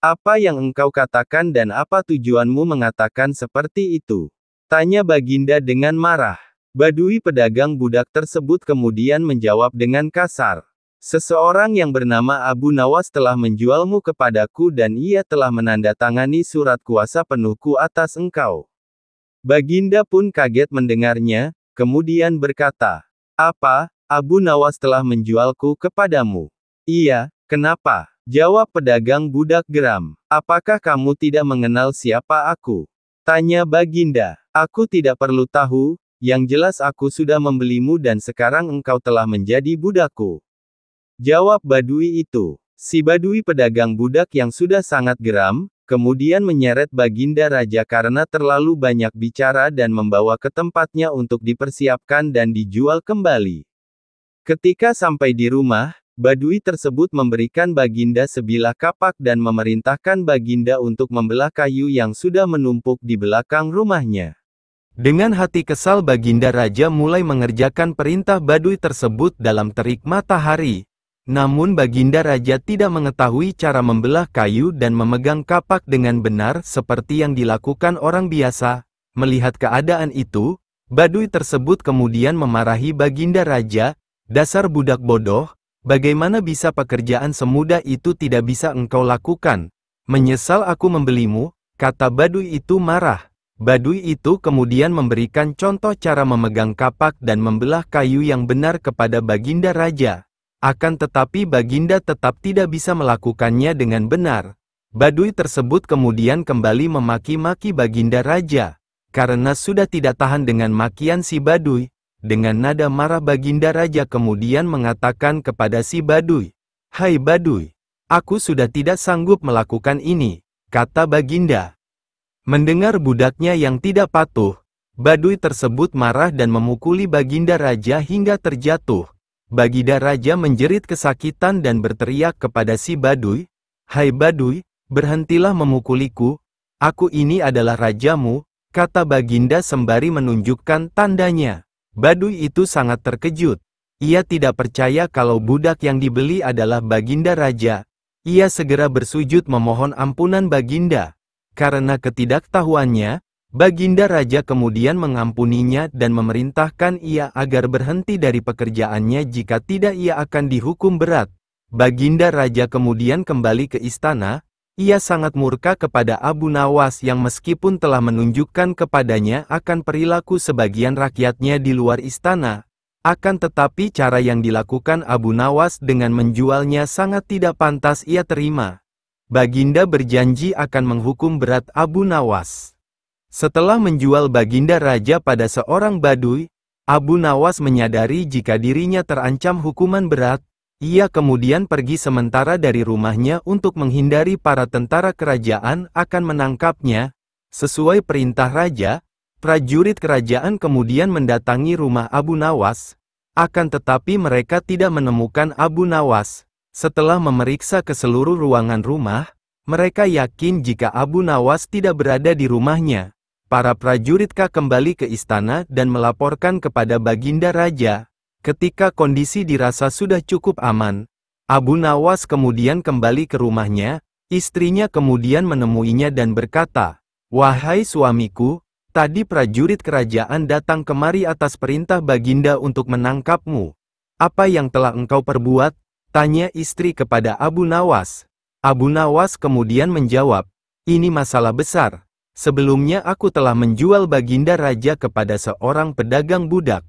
"Apa yang engkau katakan dan apa tujuanmu mengatakan seperti itu?" tanya Baginda dengan marah. Badui pedagang budak tersebut kemudian menjawab dengan kasar, "Seseorang yang bernama Abu Nawas telah menjualmu kepadaku dan ia telah menandatangani surat kuasa penuhku atas engkau." Baginda pun kaget mendengarnya, kemudian berkata, "Apa, Abu Nawas telah menjualku kepadamu?" "Iya, kenapa?" jawab pedagang budak geram. "Apakah kamu tidak mengenal siapa aku?" tanya Baginda. "Aku tidak perlu tahu, yang jelas aku sudah membelimu dan sekarang engkau telah menjadi budakku," jawab badui itu. Si badui pedagang budak yang sudah sangat geram, kemudian menyeret Baginda Raja karena terlalu banyak bicara dan membawa ke tempatnya untuk dipersiapkan dan dijual kembali. Ketika sampai di rumah, Badui tersebut memberikan Baginda sebilah kapak dan memerintahkan Baginda untuk membelah kayu yang sudah menumpuk di belakang rumahnya. Dengan hati kesal Baginda Raja mulai mengerjakan perintah Badui tersebut dalam terik matahari. Namun Baginda Raja tidak mengetahui cara membelah kayu dan memegang kapak dengan benar seperti yang dilakukan orang biasa. Melihat keadaan itu, Badui tersebut kemudian memarahi Baginda Raja, "Dasar budak bodoh, bagaimana bisa pekerjaan semudah itu tidak bisa engkau lakukan? Menyesal aku membelimu," kata Badui itu marah. Badui itu kemudian memberikan contoh cara memegang kapak dan membelah kayu yang benar kepada Baginda Raja. Akan tetapi Baginda tetap tidak bisa melakukannya dengan benar. Badui tersebut kemudian kembali memaki-maki Baginda Raja. Karena sudah tidak tahan dengan makian si Badui, dengan nada marah Baginda Raja kemudian mengatakan kepada si Badui, "Hai Badui, aku sudah tidak sanggup melakukan ini," kata Baginda. Mendengar budaknya yang tidak patuh, Badui tersebut marah dan memukuli Baginda Raja hingga terjatuh. Baginda Raja menjerit kesakitan dan berteriak kepada si Badui, "Hai Badui, berhentilah memukuliku, aku ini adalah rajamu," kata Baginda sembari menunjukkan tandanya. Badui itu sangat terkejut. Ia tidak percaya kalau budak yang dibeli adalah Baginda Raja. Ia segera bersujud memohon ampunan Baginda. Karena ketidaktahuannya, Baginda Raja kemudian mengampuninya dan memerintahkan ia agar berhenti dari pekerjaannya jika tidak ia akan dihukum berat. Baginda Raja kemudian kembali ke istana. Ia sangat murka kepada Abu Nawas yang meskipun telah menunjukkan kepadanya akan perilaku sebagian rakyatnya di luar istana. Akan tetapi cara yang dilakukan Abu Nawas dengan menjualnya sangat tidak pantas ia terima. Baginda berjanji akan menghukum berat Abu Nawas. Setelah menjual Baginda Raja pada seorang Badui, Abu Nawas menyadari jika dirinya terancam hukuman berat. Ia kemudian pergi sementara dari rumahnya untuk menghindari para tentara kerajaan akan menangkapnya. Sesuai perintah raja, prajurit kerajaan kemudian mendatangi rumah Abu Nawas. Akan tetapi mereka tidak menemukan Abu Nawas. Setelah memeriksa ke seluruh ruangan rumah, mereka yakin jika Abu Nawas tidak berada di rumahnya. Para prajurit kembali ke istana dan melaporkan kepada Baginda Raja. Ketika kondisi dirasa sudah cukup aman, Abu Nawas kemudian kembali ke rumahnya. Istrinya kemudian menemuinya dan berkata, "Wahai suamiku, tadi prajurit kerajaan datang kemari atas perintah Baginda untuk menangkapmu. Apa yang telah engkau perbuat?" tanya istri kepada Abu Nawas. Abu Nawas kemudian menjawab, "Ini masalah besar. Sebelumnya aku telah menjual Baginda Raja kepada seorang pedagang budak."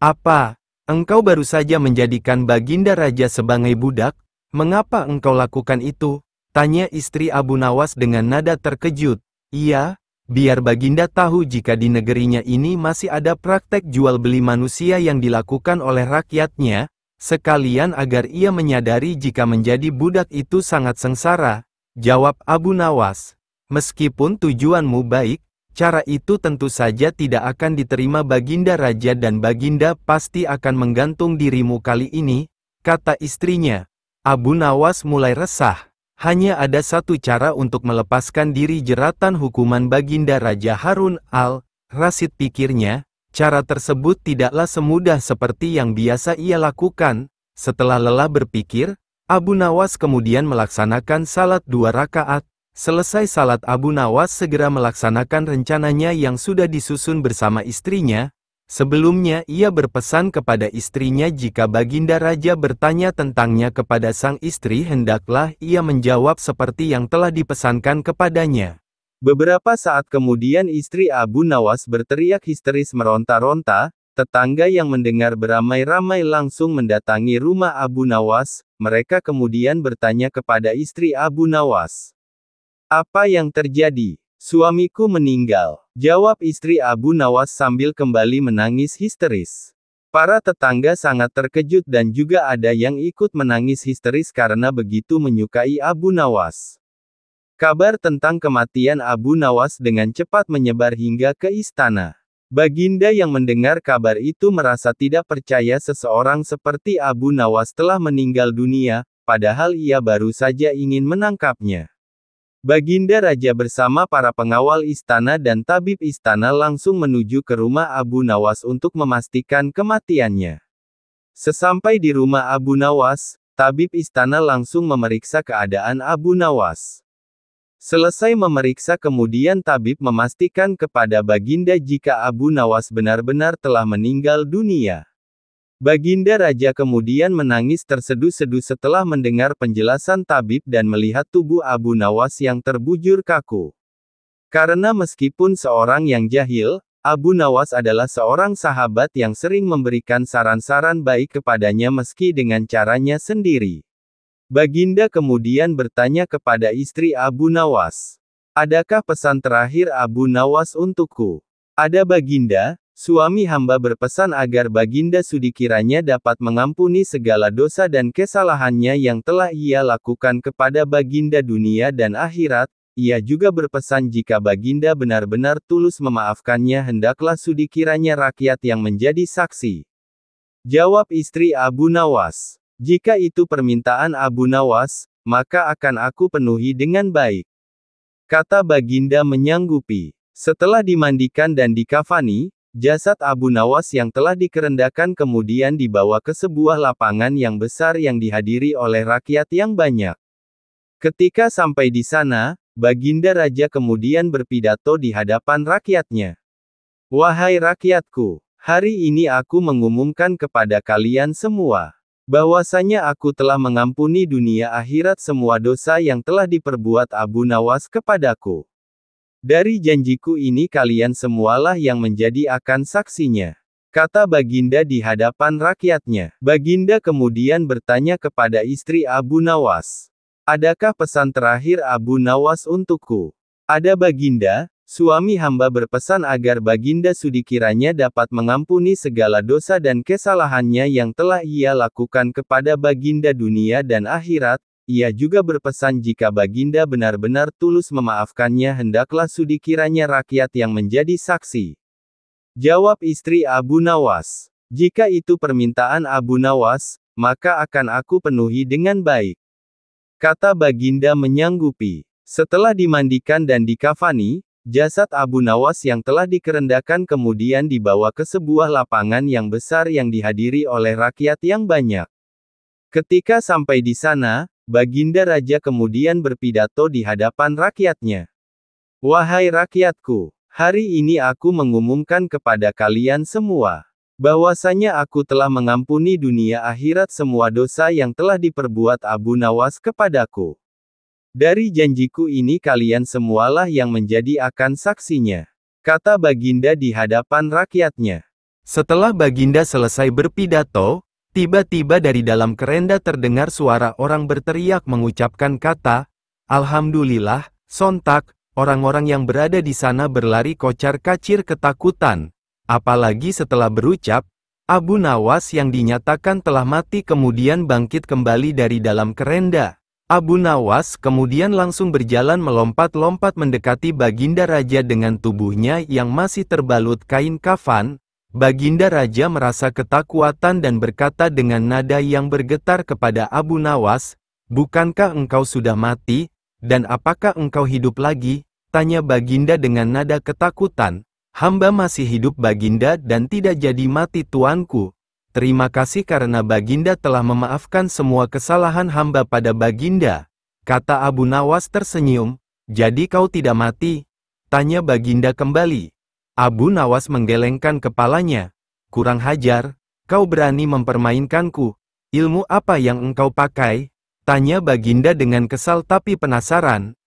"Apa? Engkau baru saja menjadikan Baginda Raja sebagai budak? Mengapa engkau lakukan itu?" tanya istri Abu Nawas dengan nada terkejut. "Iya, biar Baginda tahu jika di negerinya ini masih ada praktek jual beli manusia yang dilakukan oleh rakyatnya. Sekalian agar ia menyadari jika menjadi budak itu sangat sengsara," jawab Abu Nawas. "Meskipun tujuanmu baik, cara itu tentu saja tidak akan diterima Baginda Raja dan Baginda pasti akan menggantung dirimu kali ini," kata istrinya. Abu Nawas mulai resah. Hanya ada satu cara untuk melepaskan diri jeratan hukuman Baginda Raja Harun al-Rasyid pikirnya. Cara tersebut tidaklah semudah seperti yang biasa ia lakukan. Setelah lelah berpikir, Abu Nawas kemudian melaksanakan salat 2 rakaat. Selesai salat Abu Nawas segera melaksanakan rencananya yang sudah disusun bersama istrinya. Sebelumnya ia berpesan kepada istrinya jika Baginda Raja bertanya tentangnya kepada sang istri hendaklah ia menjawab seperti yang telah dipesankan kepadanya. Beberapa saat kemudian istri Abu Nawas berteriak histeris meronta-ronta. Tetangga yang mendengar beramai-ramai langsung mendatangi rumah Abu Nawas. Mereka kemudian bertanya kepada istri Abu Nawas, "Apa yang terjadi?" "Suamiku meninggal," jawab istri Abu Nawas sambil kembali menangis histeris. Para tetangga sangat terkejut dan juga ada yang ikut menangis histeris karena begitu menyukai Abu Nawas. Kabar tentang kematian Abu Nawas dengan cepat menyebar hingga ke istana. Baginda yang mendengar kabar itu merasa tidak percaya seseorang seperti Abu Nawas telah meninggal dunia, padahal ia baru saja ingin menangkapnya. Baginda Raja bersama para pengawal istana dan tabib istana langsung menuju ke rumah Abu Nawas untuk memastikan kematiannya. Sesampai di rumah Abu Nawas, tabib istana langsung memeriksa keadaan Abu Nawas. Selesai memeriksa kemudian tabib memastikan kepada Baginda jika Abu Nawas benar-benar telah meninggal dunia. Baginda Raja kemudian menangis terseduh-seduh setelah mendengar penjelasan tabib dan melihat tubuh Abu Nawas yang terbujur kaku. Karena meskipun seorang yang jahil, Abu Nawas adalah seorang sahabat yang sering memberikan saran-saran baik kepadanya meski dengan caranya sendiri. Baginda kemudian bertanya kepada istri Abu Nawas, "Adakah pesan terakhir Abu Nawas untukku?" "Ada Baginda, suami hamba berpesan agar Baginda Sudi kiranya dapat mengampuni segala dosa dan kesalahannya yang telah ia lakukan kepada Baginda dunia dan akhirat. Ia juga berpesan jika Baginda benar-benar tulus memaafkannya hendaklah Sudi kiranya rakyat yang menjadi saksi." Jawab istri Abu Nawas, "Jika itu permintaan Abu Nawas, maka akan aku penuhi dengan baik." Kata Baginda menyanggupi. Setelah dimandikan dan dikafani, jasad Abu Nawas yang telah dikerendakan kemudian dibawa ke sebuah lapangan yang besar yang dihadiri oleh rakyat yang banyak. Ketika sampai di sana, Baginda Raja kemudian berpidato di hadapan rakyatnya. "Wahai rakyatku, hari ini aku mengumumkan kepada kalian semua bahwasanya aku telah mengampuni dunia akhirat semua dosa yang telah diperbuat Abu Nawas kepadaku. Dari janjiku ini kalian semualah yang menjadi akan saksinya." Kata Baginda di hadapan rakyatnya. Baginda kemudian bertanya kepada istri Abu Nawas, "Adakah pesan terakhir Abu Nawas untukku?" "Ada Baginda, suami hamba berpesan agar Baginda Sudi kiranya dapat mengampuni segala dosa dan kesalahannya yang telah ia lakukan kepada Baginda dunia dan akhirat. Ia juga berpesan jika Baginda benar-benar tulus memaafkannya hendaklah Sudi kiranya rakyat yang menjadi saksi." Jawab istri Abu Nawas, "Jika itu permintaan Abu Nawas, maka akan aku penuhi dengan baik." Kata Baginda menyanggupi. Setelah dimandikan dan dikafani, jasad Abu Nawas yang telah dikerendakan kemudian dibawa ke sebuah lapangan yang besar yang dihadiri oleh rakyat yang banyak. Ketika sampai di sana, Baginda Raja kemudian berpidato di hadapan rakyatnya. "Wahai rakyatku, hari ini aku mengumumkan kepada kalian semua bahwasanya aku telah mengampuni dunia akhirat semua dosa yang telah diperbuat Abu Nawas kepadaku. Dari janjiku ini kalian semualah yang menjadi akan saksinya." Kata Baginda di hadapan rakyatnya. Setelah Baginda selesai berpidato, tiba-tiba dari dalam kerenda terdengar suara orang berteriak mengucapkan kata, "Alhamdulillah." Sontak, orang-orang yang berada di sana berlari kocar-kacir ketakutan. Apalagi setelah berucap, Abu Nawas yang dinyatakan telah mati kemudian bangkit kembali dari dalam kerenda. Abu Nawas kemudian langsung berjalan melompat-lompat mendekati Baginda Raja dengan tubuhnya yang masih terbalut kain kafan. Baginda Raja merasa ketakutan dan berkata dengan nada yang bergetar kepada Abu Nawas, "Bukankah engkau sudah mati, dan apakah engkau hidup lagi?" Tanya Baginda dengan nada ketakutan. "Hamba masih hidup Baginda dan tidak jadi mati tuanku. Terima kasih karena Baginda telah memaafkan semua kesalahan hamba pada Baginda." Kata Abu Nawas tersenyum, "Jadi kau tidak mati?" Tanya Baginda kembali. Abu Nawas menggelengkan kepalanya. "Kurang hajar, kau berani mempermainkanku. Ilmu apa yang engkau pakai?" Tanya Baginda dengan kesal tapi penasaran.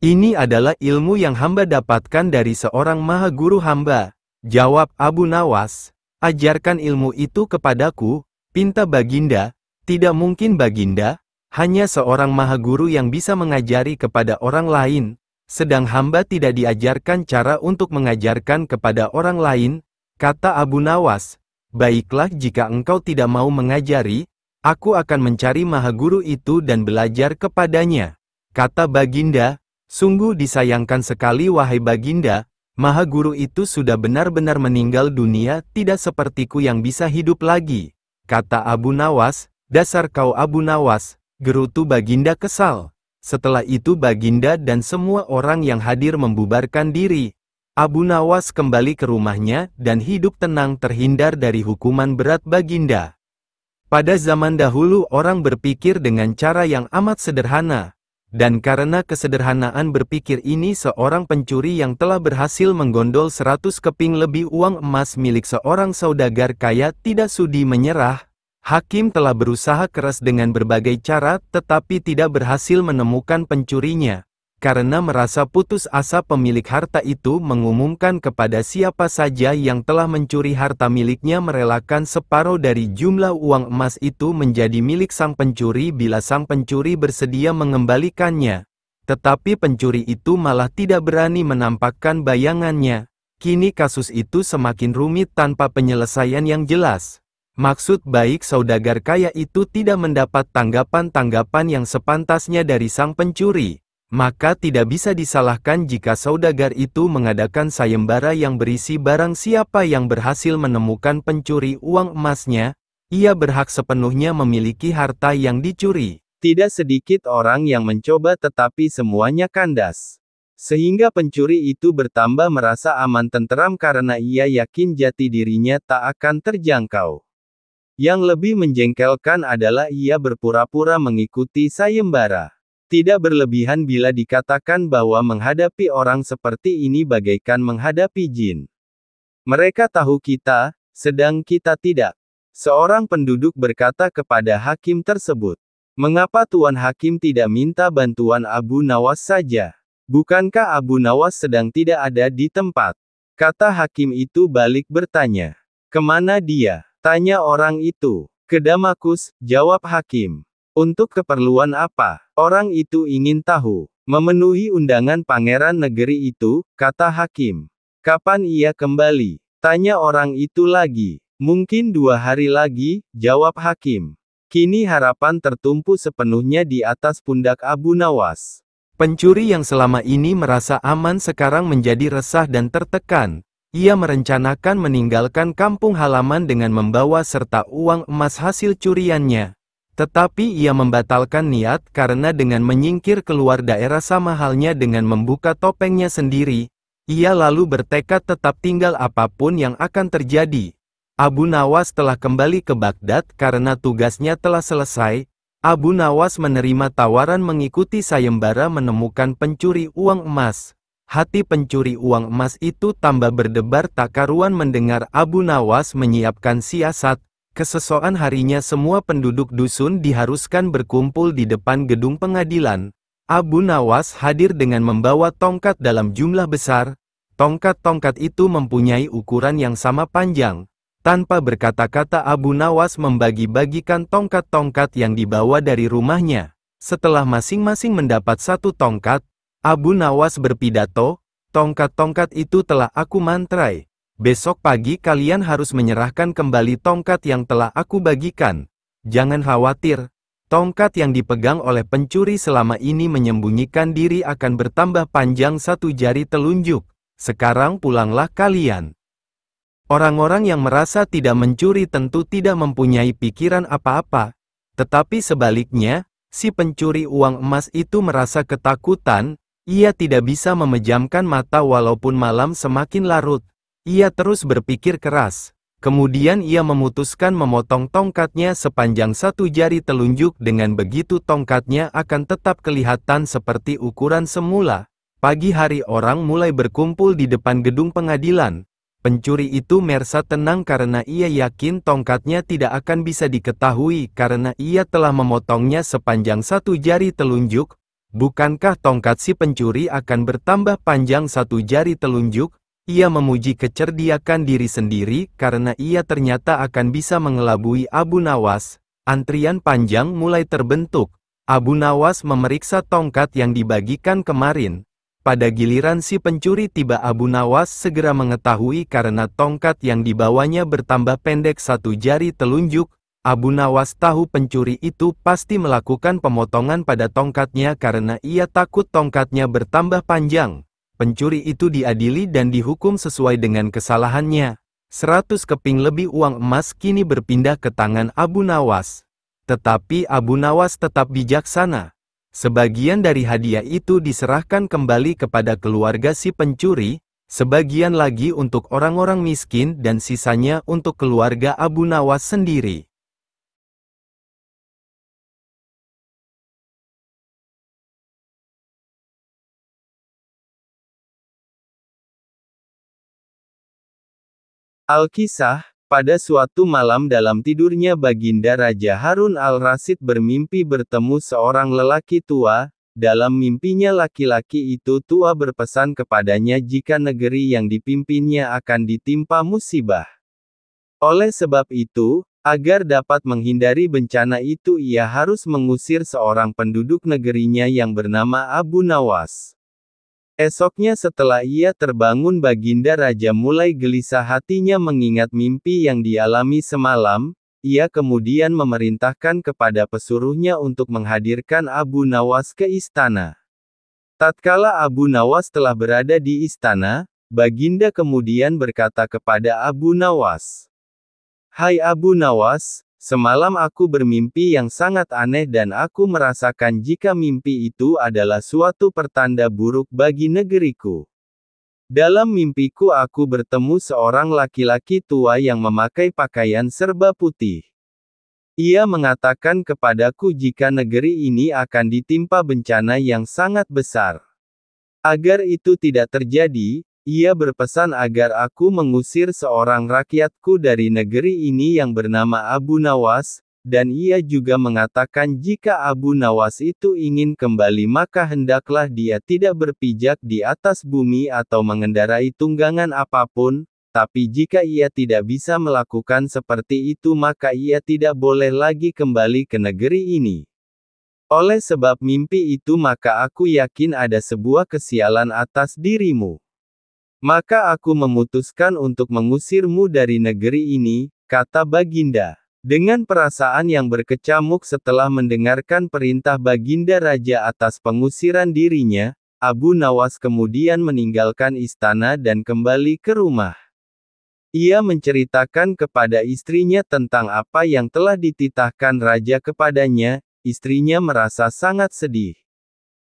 "Ini adalah ilmu yang hamba dapatkan dari seorang maha guru hamba." Jawab Abu Nawas. "Ajarkan ilmu itu kepadaku," pinta Baginda. "Tidak mungkin Baginda, hanya seorang maha guru yang bisa mengajari kepada orang lain, sedang hamba tidak diajarkan cara untuk mengajarkan kepada orang lain." Kata Abu Nawas, "Baiklah jika engkau tidak mau mengajari, aku akan mencari maha guru itu dan belajar kepadanya." Kata Baginda, Sungguh disayangkan sekali wahai Baginda, Maha Guru itu sudah benar-benar meninggal dunia, tidak sepertiku yang bisa hidup lagi. Kata Abu Nawas, dasar kau Abu Nawas, gerutu Baginda kesal. Setelah itu Baginda dan semua orang yang hadir membubarkan diri. Abu Nawas kembali ke rumahnya dan hidup tenang terhindar dari hukuman berat Baginda. Pada zaman dahulu orang berpikir dengan cara yang amat sederhana. Dan karena kesederhanaan berpikir ini seorang pencuri yang telah berhasil menggondol 100 keping lebih uang emas milik seorang saudagar kaya tidak sudi menyerah. Hakim telah berusaha keras dengan berbagai cara tetapi tidak berhasil menemukan pencurinya. Karena merasa putus asa pemilik harta itu mengumumkan kepada siapa saja yang telah mencuri harta miliknya merelakan separuh dari jumlah uang emas itu menjadi milik sang pencuri bila sang pencuri bersedia mengembalikannya. Tetapi pencuri itu malah tidak berani menampakkan bayangannya. Kini kasus itu semakin rumit tanpa penyelesaian yang jelas. Maksud baik saudagar kaya itu tidak mendapat tanggapan-tanggapan yang sepantasnya dari sang pencuri. Maka tidak bisa disalahkan jika saudagar itu mengadakan sayembara yang berisi barang siapa yang berhasil menemukan pencuri uang emasnya, ia berhak sepenuhnya memiliki harta yang dicuri. Tidak sedikit orang yang mencoba tetapi semuanya kandas. Sehingga pencuri itu bertambah merasa aman tenteram karena ia yakin jati dirinya tak akan terjangkau. Yang lebih menjengkelkan adalah ia berpura-pura mengikuti sayembara. Tidak berlebihan bila dikatakan bahwa menghadapi orang seperti ini bagaikan menghadapi jin. Mereka tahu kita, sedang kita tidak. Seorang penduduk berkata kepada hakim tersebut, "Mengapa Tuan Hakim tidak minta bantuan Abu Nawas saja? Bukankah Abu Nawas sedang tidak ada di tempat?" Kata hakim itu balik bertanya, "Kemana dia?" Tanya orang itu. "Ke Damaskus," jawab hakim. "Untuk keperluan apa?" Orang itu ingin tahu. "Memenuhi undangan pangeran negeri itu," kata hakim. "Kapan ia kembali?" Tanya orang itu lagi. "Mungkin 2 hari lagi," jawab hakim. Kini harapan tertumpu sepenuhnya di atas pundak Abu Nawas. Pencuri yang selama ini merasa aman sekarang menjadi resah dan tertekan. Ia merencanakan meninggalkan kampung halaman dengan membawa serta uang emas hasil curiannya. Tetapi ia membatalkan niat karena dengan menyingkir keluar daerah sama halnya dengan membuka topengnya sendiri. Ia lalu bertekad tetap tinggal apapun yang akan terjadi. Abu Nawas telah kembali ke Baghdad karena tugasnya telah selesai. Abu Nawas menerima tawaran mengikuti sayembara menemukan pencuri uang emas. Hati pencuri uang emas itu tambah berdebar tak karuan mendengar Abu Nawas menyiapkan siasat. Keesokan harinya semua penduduk dusun diharuskan berkumpul di depan gedung pengadilan. Abu Nawas hadir dengan membawa tongkat dalam jumlah besar. Tongkat-tongkat itu mempunyai ukuran yang sama panjang. Tanpa berkata-kata Abu Nawas membagi-bagikan tongkat-tongkat yang dibawa dari rumahnya. Setelah masing-masing mendapat 1 tongkat, Abu Nawas berpidato, "Tongkat-tongkat itu telah aku mantrai. Besok pagi kalian harus menyerahkan kembali tongkat yang telah aku bagikan. Jangan khawatir, tongkat yang dipegang oleh pencuri selama ini menyembunyikan diri akan bertambah panjang 1 jari telunjuk. Sekarang pulanglah kalian." Orang-orang yang merasa tidak mencuri tentu tidak mempunyai pikiran apa-apa. Tetapi sebaliknya, si pencuri uang emas itu merasa ketakutan. Ia tidak bisa memejamkan mata walaupun malam semakin larut. Ia terus berpikir keras. Kemudian ia memutuskan memotong tongkatnya sepanjang 1 jari telunjuk. Dengan begitu tongkatnya akan tetap kelihatan seperti ukuran semula. Pagi hari orang mulai berkumpul di depan gedung pengadilan. Pencuri itu merasa tenang karena ia yakin tongkatnya tidak akan bisa diketahui karena ia telah memotongnya sepanjang 1 jari telunjuk. Bukankah tongkat si pencuri akan bertambah panjang 1 jari telunjuk? Ia memuji kecerdikan diri sendiri karena ia ternyata akan bisa mengelabui Abu Nawas. Antrian panjang mulai terbentuk. Abu Nawas memeriksa tongkat yang dibagikan kemarin. Pada giliran si pencuri tiba, Abu Nawas segera mengetahui karena tongkat yang dibawanya bertambah pendek 1 jari telunjuk. Abu Nawas tahu pencuri itu pasti melakukan pemotongan pada tongkatnya karena ia takut tongkatnya bertambah panjang. Pencuri itu diadili dan dihukum sesuai dengan kesalahannya. 100 keping lebih uang emas kini berpindah ke tangan Abu Nawas. Tetapi Abu Nawas tetap bijaksana. Sebagian dari hadiah itu diserahkan kembali kepada keluarga si pencuri, sebagian lagi untuk orang-orang miskin dan sisanya untuk keluarga Abu Nawas sendiri. Alkisah, pada suatu malam dalam tidurnya Baginda Raja Harun al-Rasyid bermimpi bertemu seorang lelaki tua. Dalam mimpinya laki-laki itu tua berpesan kepadanya jika negeri yang dipimpinnya akan ditimpa musibah. Oleh sebab itu, agar dapat menghindari bencana itu ia harus mengusir seorang penduduk negerinya yang bernama Abu Nawas. Esoknya setelah ia terbangun Baginda Raja mulai gelisah hatinya mengingat mimpi yang dialami semalam. Ia kemudian memerintahkan kepada pesuruhnya untuk menghadirkan Abu Nawas ke istana. Tatkala Abu Nawas telah berada di istana, Baginda kemudian berkata kepada Abu Nawas, "Hai Abu Nawas, semalam aku bermimpi yang sangat aneh dan aku merasakan jika mimpi itu adalah suatu pertanda buruk bagi negeriku. Dalam mimpiku aku bertemu seorang laki-laki tua yang memakai pakaian serba putih. Ia mengatakan kepadaku jika negeri ini akan ditimpa bencana yang sangat besar. Agar itu tidak terjadi, ia berpesan agar aku mengusir seorang rakyatku dari negeri ini yang bernama Abu Nawas, dan ia juga mengatakan jika Abu Nawas itu ingin kembali maka hendaklah dia tidak berpijak di atas bumi atau mengendarai tunggangan apapun, tapi jika ia tidak bisa melakukan seperti itu maka ia tidak boleh lagi kembali ke negeri ini. Oleh sebab mimpi itu maka aku yakin ada sebuah kesialan atas dirimu. Maka aku memutuskan untuk mengusirmu dari negeri ini," kata Baginda. Dengan perasaan yang berkecamuk setelah mendengarkan perintah Baginda Raja atas pengusiran dirinya, Abu Nawas kemudian meninggalkan istana dan kembali ke rumah. Ia menceritakan kepada istrinya tentang apa yang telah dititahkan Raja kepadanya. Istrinya merasa sangat sedih.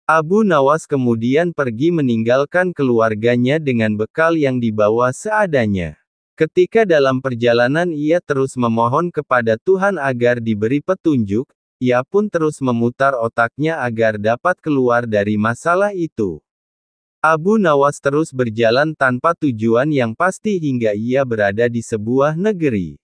Abu Nawas kemudian pergi meninggalkan keluarganya dengan bekal yang dibawa seadanya. Ketika dalam perjalanan ia terus memohon kepada Tuhan agar diberi petunjuk, ia pun terus memutar otaknya agar dapat keluar dari masalah itu. Abu Nawas terus berjalan tanpa tujuan yang pasti hingga ia berada di sebuah negeri.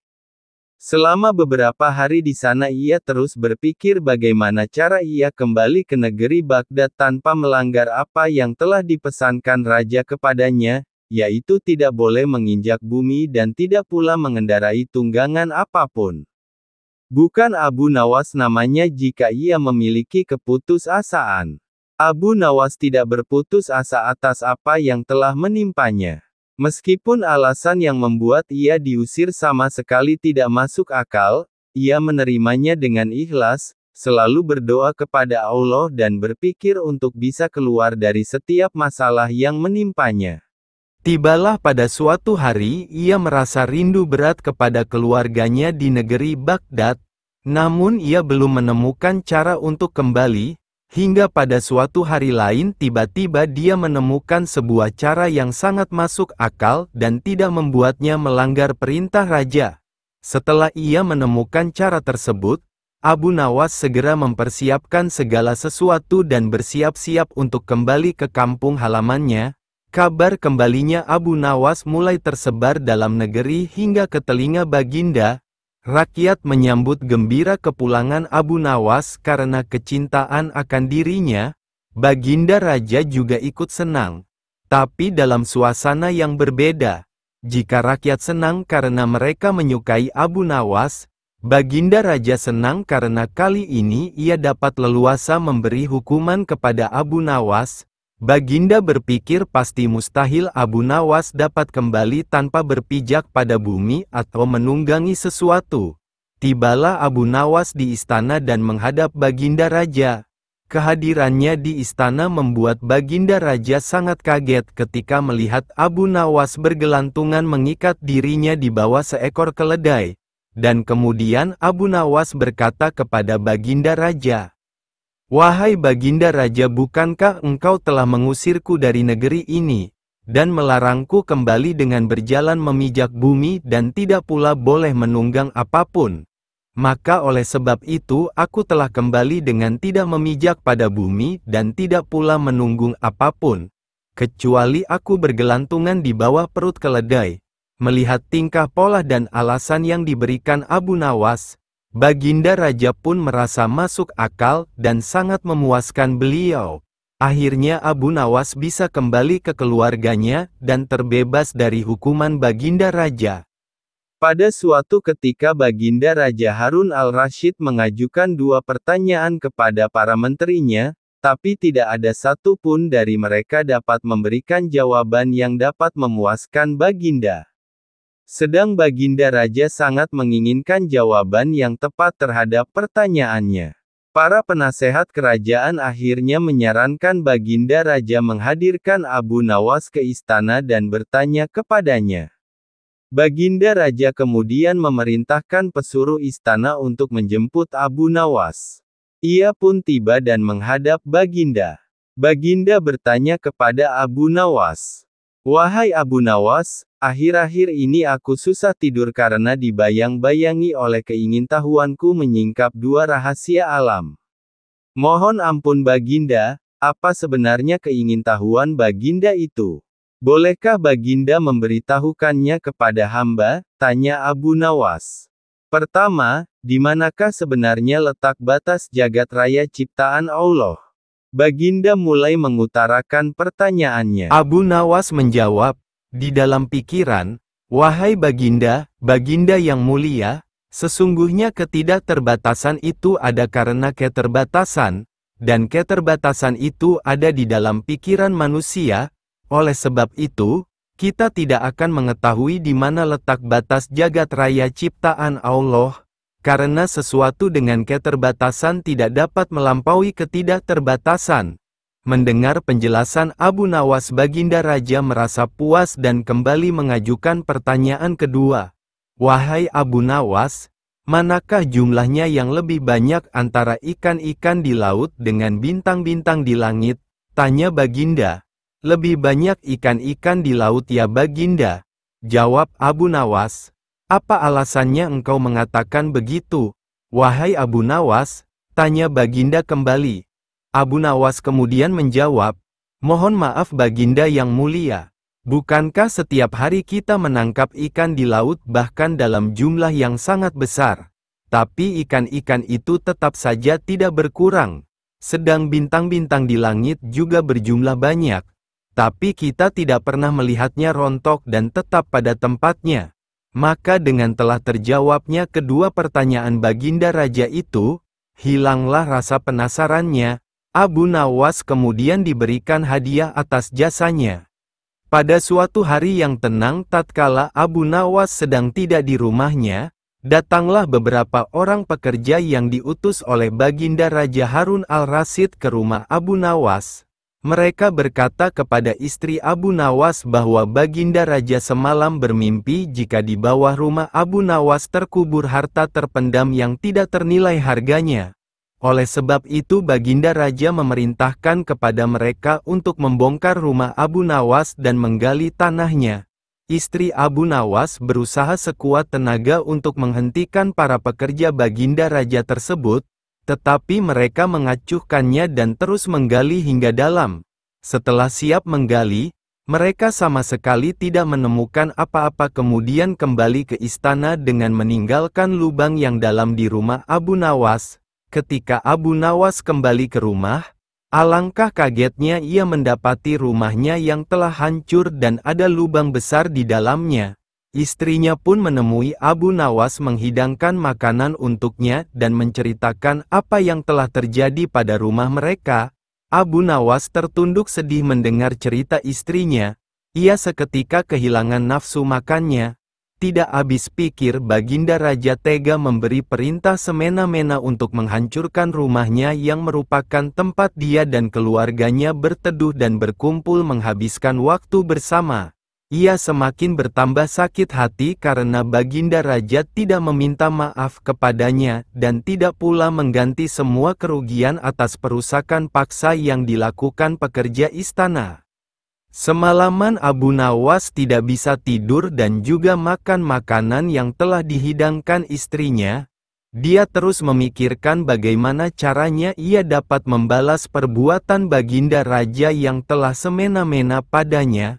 Selama beberapa hari di sana ia terus berpikir bagaimana cara ia kembali ke negeri Baghdad tanpa melanggar apa yang telah dipesankan raja kepadanya, yaitu tidak boleh menginjak bumi dan tidak pula mengendarai tunggangan apapun. Bukan Abu Nawas namanya jika ia memiliki keputusasaan. Abu Nawas tidak berputus asa atas apa yang telah menimpanya. Meskipun alasan yang membuat ia diusir sama sekali tidak masuk akal, ia menerimanya dengan ikhlas, selalu berdoa kepada Allah dan berpikir untuk bisa keluar dari setiap masalah yang menimpanya. Tibalah pada suatu hari ia merasa rindu berat kepada keluarganya di negeri Baghdad, namun ia belum menemukan cara untuk kembali. Hingga pada suatu hari lain tiba-tiba dia menemukan sebuah cara yang sangat masuk akal dan tidak membuatnya melanggar perintah raja. Setelah ia menemukan cara tersebut, Abu Nawas segera mempersiapkan segala sesuatu dan bersiap-siap untuk kembali ke kampung halamannya. Kabar kembalinya Abu Nawas mulai tersebar dalam negeri hingga ke telinga Baginda. Rakyat menyambut gembira kepulangan Abu Nawas karena kecintaan akan dirinya. Baginda Raja juga ikut senang, tapi dalam suasana yang berbeda. Jika rakyat senang karena mereka menyukai Abu Nawas, Baginda Raja senang karena kali ini ia dapat leluasa memberi hukuman kepada Abu Nawas. Baginda berpikir pasti mustahil Abu Nawas dapat kembali tanpa berpijak pada bumi atau menunggangi sesuatu. Tibalah Abu Nawas di istana dan menghadap Baginda Raja. Kehadirannya di istana membuat Baginda Raja sangat kaget ketika melihat Abu Nawas bergelantungan mengikat dirinya di bawah seekor keledai. Dan kemudian Abu Nawas berkata kepada Baginda Raja, "Wahai Baginda Raja, bukankah engkau telah mengusirku dari negeri ini, dan melarangku kembali dengan berjalan memijak bumi dan tidak pula boleh menunggang apapun? Maka oleh sebab itu aku telah kembali dengan tidak memijak pada bumi dan tidak pula menunggung apapun, kecuali aku bergelantungan di bawah perut keledai." Melihat tingkah pola dan alasan yang diberikan Abu Nawas, Baginda Raja pun merasa masuk akal dan sangat memuaskan beliau. Akhirnya Abu Nawas bisa kembali ke keluarganya dan terbebas dari hukuman Baginda Raja. Pada suatu ketika Baginda Raja Harun al-Rasyid mengajukan 2 pertanyaan kepada para menterinya, tapi tidak ada satu pun dari mereka dapat memberikan jawaban yang dapat memuaskan Baginda. Sedang Baginda Raja sangat menginginkan jawaban yang tepat terhadap pertanyaannya. Para penasehat kerajaan akhirnya menyarankan Baginda Raja menghadirkan Abu Nawas ke istana dan bertanya kepadanya. Baginda Raja kemudian memerintahkan pesuruh istana untuk menjemput Abu Nawas. Ia pun tiba dan menghadap Baginda. Baginda bertanya kepada Abu Nawas, "Wahai Abu Nawas, akhir-akhir ini aku susah tidur karena dibayang-bayangi oleh keingintahuanku menyingkap 2 rahasia alam. Mohon ampun Baginda, apa sebenarnya keingintahuan Baginda itu? Bolehkah Baginda memberitahukannya kepada hamba?" tanya Abu Nawas. "Pertama, di manakah sebenarnya letak batas jagat raya ciptaan Allah?" Baginda mulai mengutarakan pertanyaannya. Abu Nawas menjawab, "Di dalam pikiran, wahai Baginda, Baginda yang mulia, sesungguhnya ketidakterbatasan itu ada karena keterbatasan, dan keterbatasan itu ada di dalam pikiran manusia. Oleh sebab itu, kita tidak akan mengetahui di mana letak batas jagat raya ciptaan Allah, karena sesuatu dengan keterbatasan tidak dapat melampaui ketidakterbatasan." Mendengar penjelasan Abu Nawas, Baginda Raja merasa puas dan kembali mengajukan pertanyaan kedua. "Wahai Abu Nawas, manakah jumlahnya yang lebih banyak antara ikan-ikan di laut dengan bintang-bintang di langit?" tanya Baginda. "Lebih banyak ikan-ikan di laut ya Baginda," jawab Abu Nawas. "Apa alasannya engkau mengatakan begitu, wahai Abu Nawas?" tanya Baginda kembali. Abu Nawas kemudian menjawab, "Mohon maaf Baginda yang mulia, bukankah setiap hari kita menangkap ikan di laut bahkan dalam jumlah yang sangat besar, tapi ikan-ikan itu tetap saja tidak berkurang, sedang bintang-bintang di langit juga berjumlah banyak, tapi kita tidak pernah melihatnya rontok dan tetap pada tempatnya." Maka dengan telah terjawabnya kedua pertanyaan Baginda Raja itu, hilanglah rasa penasarannya. Abu Nawas kemudian diberikan hadiah atas jasanya. Pada suatu hari yang tenang tatkala Abu Nawas sedang tidak di rumahnya, datanglah beberapa orang pekerja yang diutus oleh Baginda Raja Harun al-Rasyid ke rumah Abu Nawas. Mereka berkata kepada istri Abu Nawas bahwa Baginda Raja semalam bermimpi jika di bawah rumah Abu Nawas terkubur harta terpendam yang tidak ternilai harganya. Oleh sebab itu Baginda Raja memerintahkan kepada mereka untuk membongkar rumah Abu Nawas dan menggali tanahnya. Istri Abu Nawas berusaha sekuat tenaga untuk menghentikan para pekerja Baginda Raja tersebut, tetapi mereka mengacuhkannya dan terus menggali hingga dalam. Setelah siap menggali, mereka sama sekali tidak menemukan apa-apa, kemudian kembali ke istana dengan meninggalkan lubang yang dalam di rumah Abu Nawas. Ketika Abu Nawas kembali ke rumah, alangkah kagetnya ia mendapati rumahnya yang telah hancur dan ada lubang besar di dalamnya. Istrinya pun menemui Abu Nawas menghidangkan makanan untuknya dan menceritakan apa yang telah terjadi pada rumah mereka. Abu Nawas tertunduk sedih mendengar cerita istrinya. Ia seketika kehilangan nafsu makannya. tidak habis pikir Baginda Raja tega memberi perintah semena-mena untuk menghancurkan rumahnya yang merupakan tempat dia dan keluarganya berteduh dan berkumpul menghabiskan waktu bersama. Ia semakin bertambah sakit hati karena Baginda Raja tidak meminta maaf kepadanya dan tidak pula mengganti semua kerugian atas perusakan paksa yang dilakukan pekerja istana. Semalaman Abu Nawas tidak bisa tidur dan juga makan makanan yang telah dihidangkan istrinya. Dia terus memikirkan bagaimana caranya ia dapat membalas perbuatan Baginda Raja yang telah semena-mena padanya.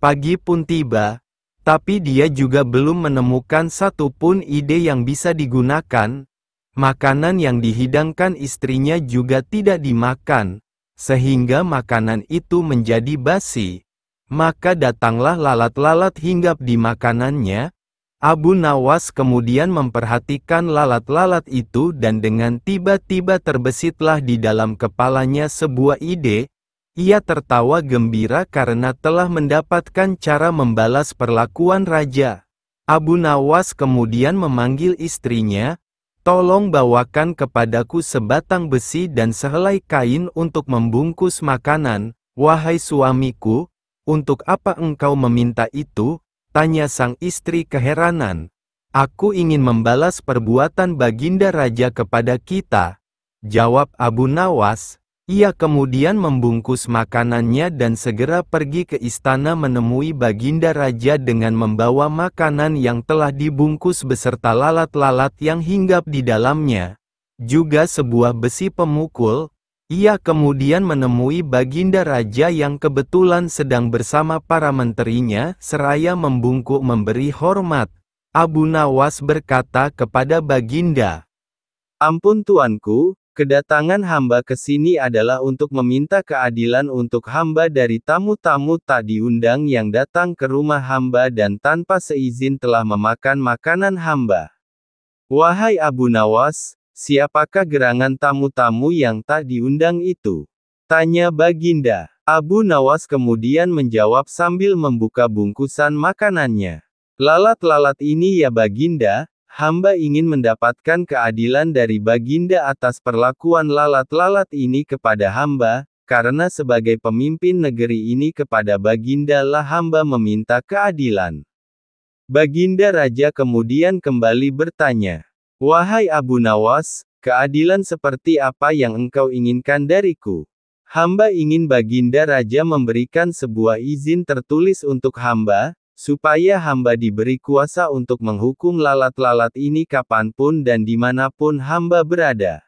Pagi pun tiba, tapi dia juga belum menemukan satupun ide yang bisa digunakan. Makanan yang dihidangkan istrinya juga tidak dimakan, sehingga makanan itu menjadi basi. Maka datanglah lalat-lalat hinggap di makanannya. Abu Nawas kemudian memperhatikan lalat-lalat itu dan dengan tiba-tiba terbesitlah di dalam kepalanya sebuah ide. Ia tertawa gembira karena telah mendapatkan cara membalas perlakuan raja. Abu Nawas kemudian memanggil istrinya, "Tolong bawakan kepadaku sebatang besi dan sehelai kain untuk membungkus makanan, wahai suamiku." "Untuk apa engkau meminta itu?" tanya sang istri keheranan. "Aku ingin membalas perbuatan Baginda Raja kepada kita," jawab Abu Nawas. Ia kemudian membungkus makanannya dan segera pergi ke istana menemui Baginda Raja dengan membawa makanan yang telah dibungkus beserta lalat-lalat yang hinggap di dalamnya, juga sebuah besi pemukul. Ia kemudian menemui Baginda Raja yang kebetulan sedang bersama para menterinya seraya membungkuk memberi hormat. Abu Nawas berkata kepada Baginda, "Ampun tuanku, kedatangan hamba ke sini adalah untuk meminta keadilan untuk hamba dari tamu-tamu tak diundang yang datang ke rumah hamba dan tanpa seizin telah memakan makanan hamba." "Wahai Abu Nawas, siapakah gerangan tamu-tamu yang tak diundang itu?" tanya Baginda. Abu Nawas kemudian menjawab sambil membuka bungkusan makanannya. "Lalat-lalat ini ya Baginda. Hamba ingin mendapatkan keadilan dari Baginda atas perlakuan lalat-lalat ini kepada hamba, karena sebagai pemimpin negeri ini kepada Baginda lah hamba meminta keadilan." Baginda Raja kemudian kembali bertanya, "Wahai Abu Nawas, keadilan seperti apa yang engkau inginkan dariku?" "Hamba ingin Baginda Raja memberikan sebuah izin tertulis untuk hamba, supaya hamba diberi kuasa untuk menghukum lalat-lalat ini kapanpun dan dimanapun hamba berada,"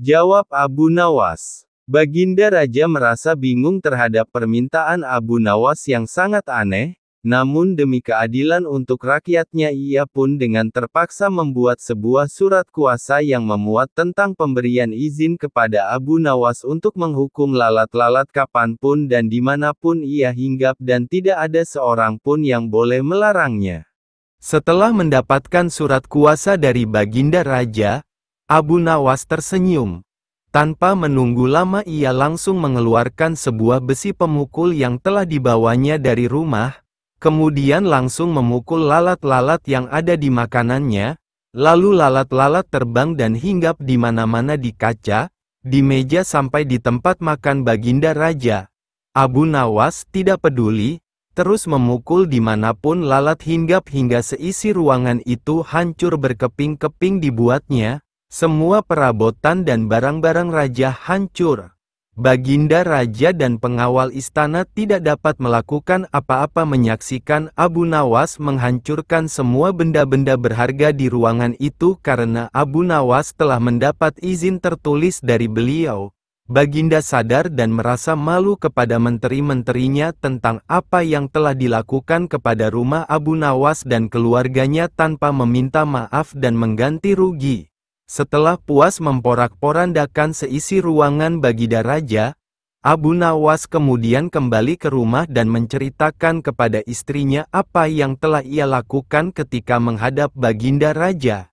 jawab Abu Nawas. Baginda Raja merasa bingung terhadap permintaan Abu Nawas yang sangat aneh, namun demi keadilan untuk rakyatnya ia pun dengan terpaksa membuat sebuah surat kuasa yang memuat tentang pemberian izin kepada Abu Nawas untuk menghukum lalat-lalat kapanpun dan dimanapun ia hinggap dan tidak ada seorang pun yang boleh melarangnya. Setelah mendapatkan surat kuasa dari Baginda Raja, Abu Nawas tersenyum. Tanpa menunggu lama ia langsung mengeluarkan sebuah besi pemukul yang telah dibawanya dari rumah, kemudian langsung memukul lalat-lalat yang ada di makanannya, lalu lalat-lalat terbang dan hinggap di mana-mana di kaca, di meja sampai di tempat makan Baginda Raja. Abu Nawas tidak peduli, terus memukul dimanapun lalat hinggap hingga seisi ruangan itu hancur berkeping-keping dibuatnya, semua perabotan dan barang-barang raja hancur. Baginda Raja dan pengawal istana tidak dapat melakukan apa-apa menyaksikan Abu Nawas menghancurkan semua benda-benda berharga di ruangan itu karena Abu Nawas telah mendapat izin tertulis dari beliau. Baginda sadar dan merasa malu kepada menteri-menterinya tentang apa yang telah dilakukan kepada rumah Abu Nawas dan keluarganya tanpa meminta maaf dan mengganti rugi. Setelah puas memporak-porandakan seisi ruangan Baginda Raja, Abu Nawas kemudian kembali ke rumah dan menceritakan kepada istrinya apa yang telah ia lakukan ketika menghadap Baginda Raja.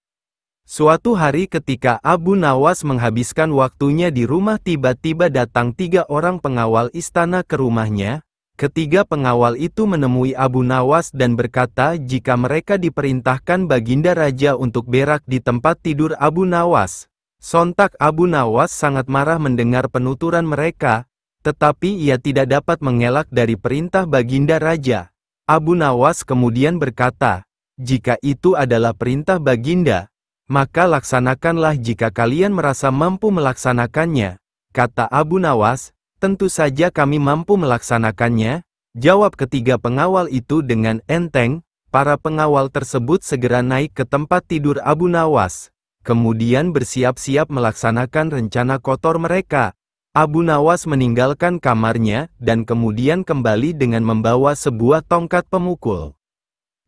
Suatu hari ketika Abu Nawas menghabiskan waktunya di rumah tiba-tiba datang 3 orang pengawal istana ke rumahnya. Ketiga pengawal itu menemui Abu Nawas dan berkata jika mereka diperintahkan Baginda Raja untuk berak di tempat tidur Abu Nawas. Sontak Abu Nawas sangat marah mendengar penuturan mereka, tetapi ia tidak dapat mengelak dari perintah Baginda Raja. Abu Nawas kemudian berkata, jika itu adalah perintah Baginda, maka laksanakanlah jika kalian merasa mampu melaksanakannya. Kata Abu Nawas, tentu saja kami mampu melaksanakannya, jawab ketiga pengawal itu dengan enteng. Para pengawal tersebut segera naik ke tempat tidur Abu Nawas, kemudian bersiap-siap melaksanakan rencana kotor mereka. Abu Nawas meninggalkan kamarnya, dan kemudian kembali dengan membawa sebuah tongkat pemukul.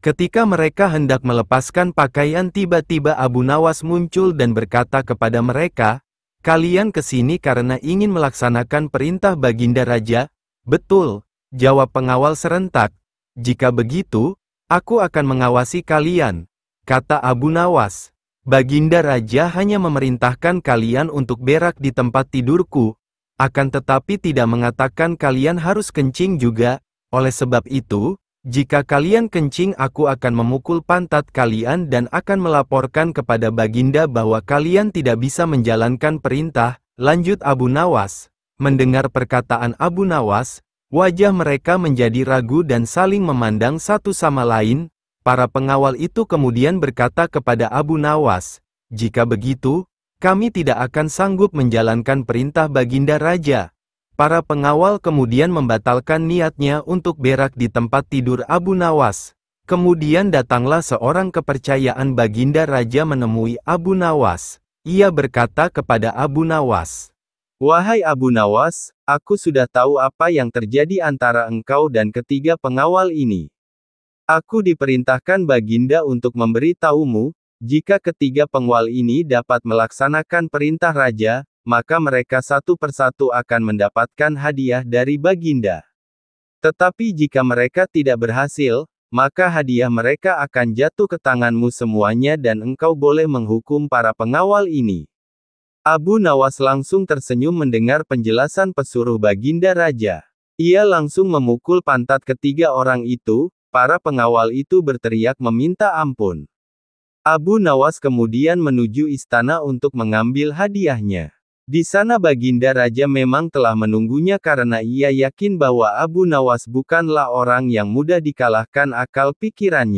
Ketika mereka hendak melepaskan pakaian, tiba-tiba Abu Nawas muncul dan berkata kepada mereka, "Kalian kesini karena ingin melaksanakan perintah Baginda Raja?" "Betul," jawab pengawal serentak. "Jika begitu, aku akan mengawasi kalian," kata Abu Nawas. "Baginda Raja hanya memerintahkan kalian untuk berak di tempat tidurku, akan tetapi tidak mengatakan kalian harus kencing juga. Oleh sebab itu, jika kalian kencing aku akan memukul pantat kalian dan akan melaporkan kepada Baginda bahwa kalian tidak bisa menjalankan perintah," lanjut Abu Nawas. Mendengar perkataan Abu Nawas, wajah mereka menjadi ragu dan saling memandang satu sama lain. Para pengawal itu kemudian berkata kepada Abu Nawas, "Jika begitu, kami tidak akan sanggup menjalankan perintah Baginda Raja." Para pengawal kemudian membatalkan niatnya untuk berak di tempat tidur Abu Nawas. Kemudian datanglah seorang kepercayaan Baginda Raja menemui Abu Nawas. Ia berkata kepada Abu Nawas, "Wahai Abu Nawas, aku sudah tahu apa yang terjadi antara engkau dan ketiga pengawal ini. Aku diperintahkan Baginda untuk memberitahumu, jika ketiga pengawal ini dapat melaksanakan perintah Raja, maka mereka satu persatu akan mendapatkan hadiah dari Baginda. Tetapi jika mereka tidak berhasil, maka hadiah mereka akan jatuh ke tanganmu semuanya dan engkau boleh menghukum para pengawal ini." Abu Nawas langsung tersenyum mendengar penjelasan pesuruh Baginda Raja. Ia langsung memukul pantat ketiga orang itu. Para pengawal itu berteriak meminta ampun. Abu Nawas kemudian menuju istana untuk mengambil hadiahnya. Di sana Baginda Raja memang telah menunggunya karena ia yakin bahwa Abu Nawas bukanlah orang yang mudah dikalahkan akal pikirannya.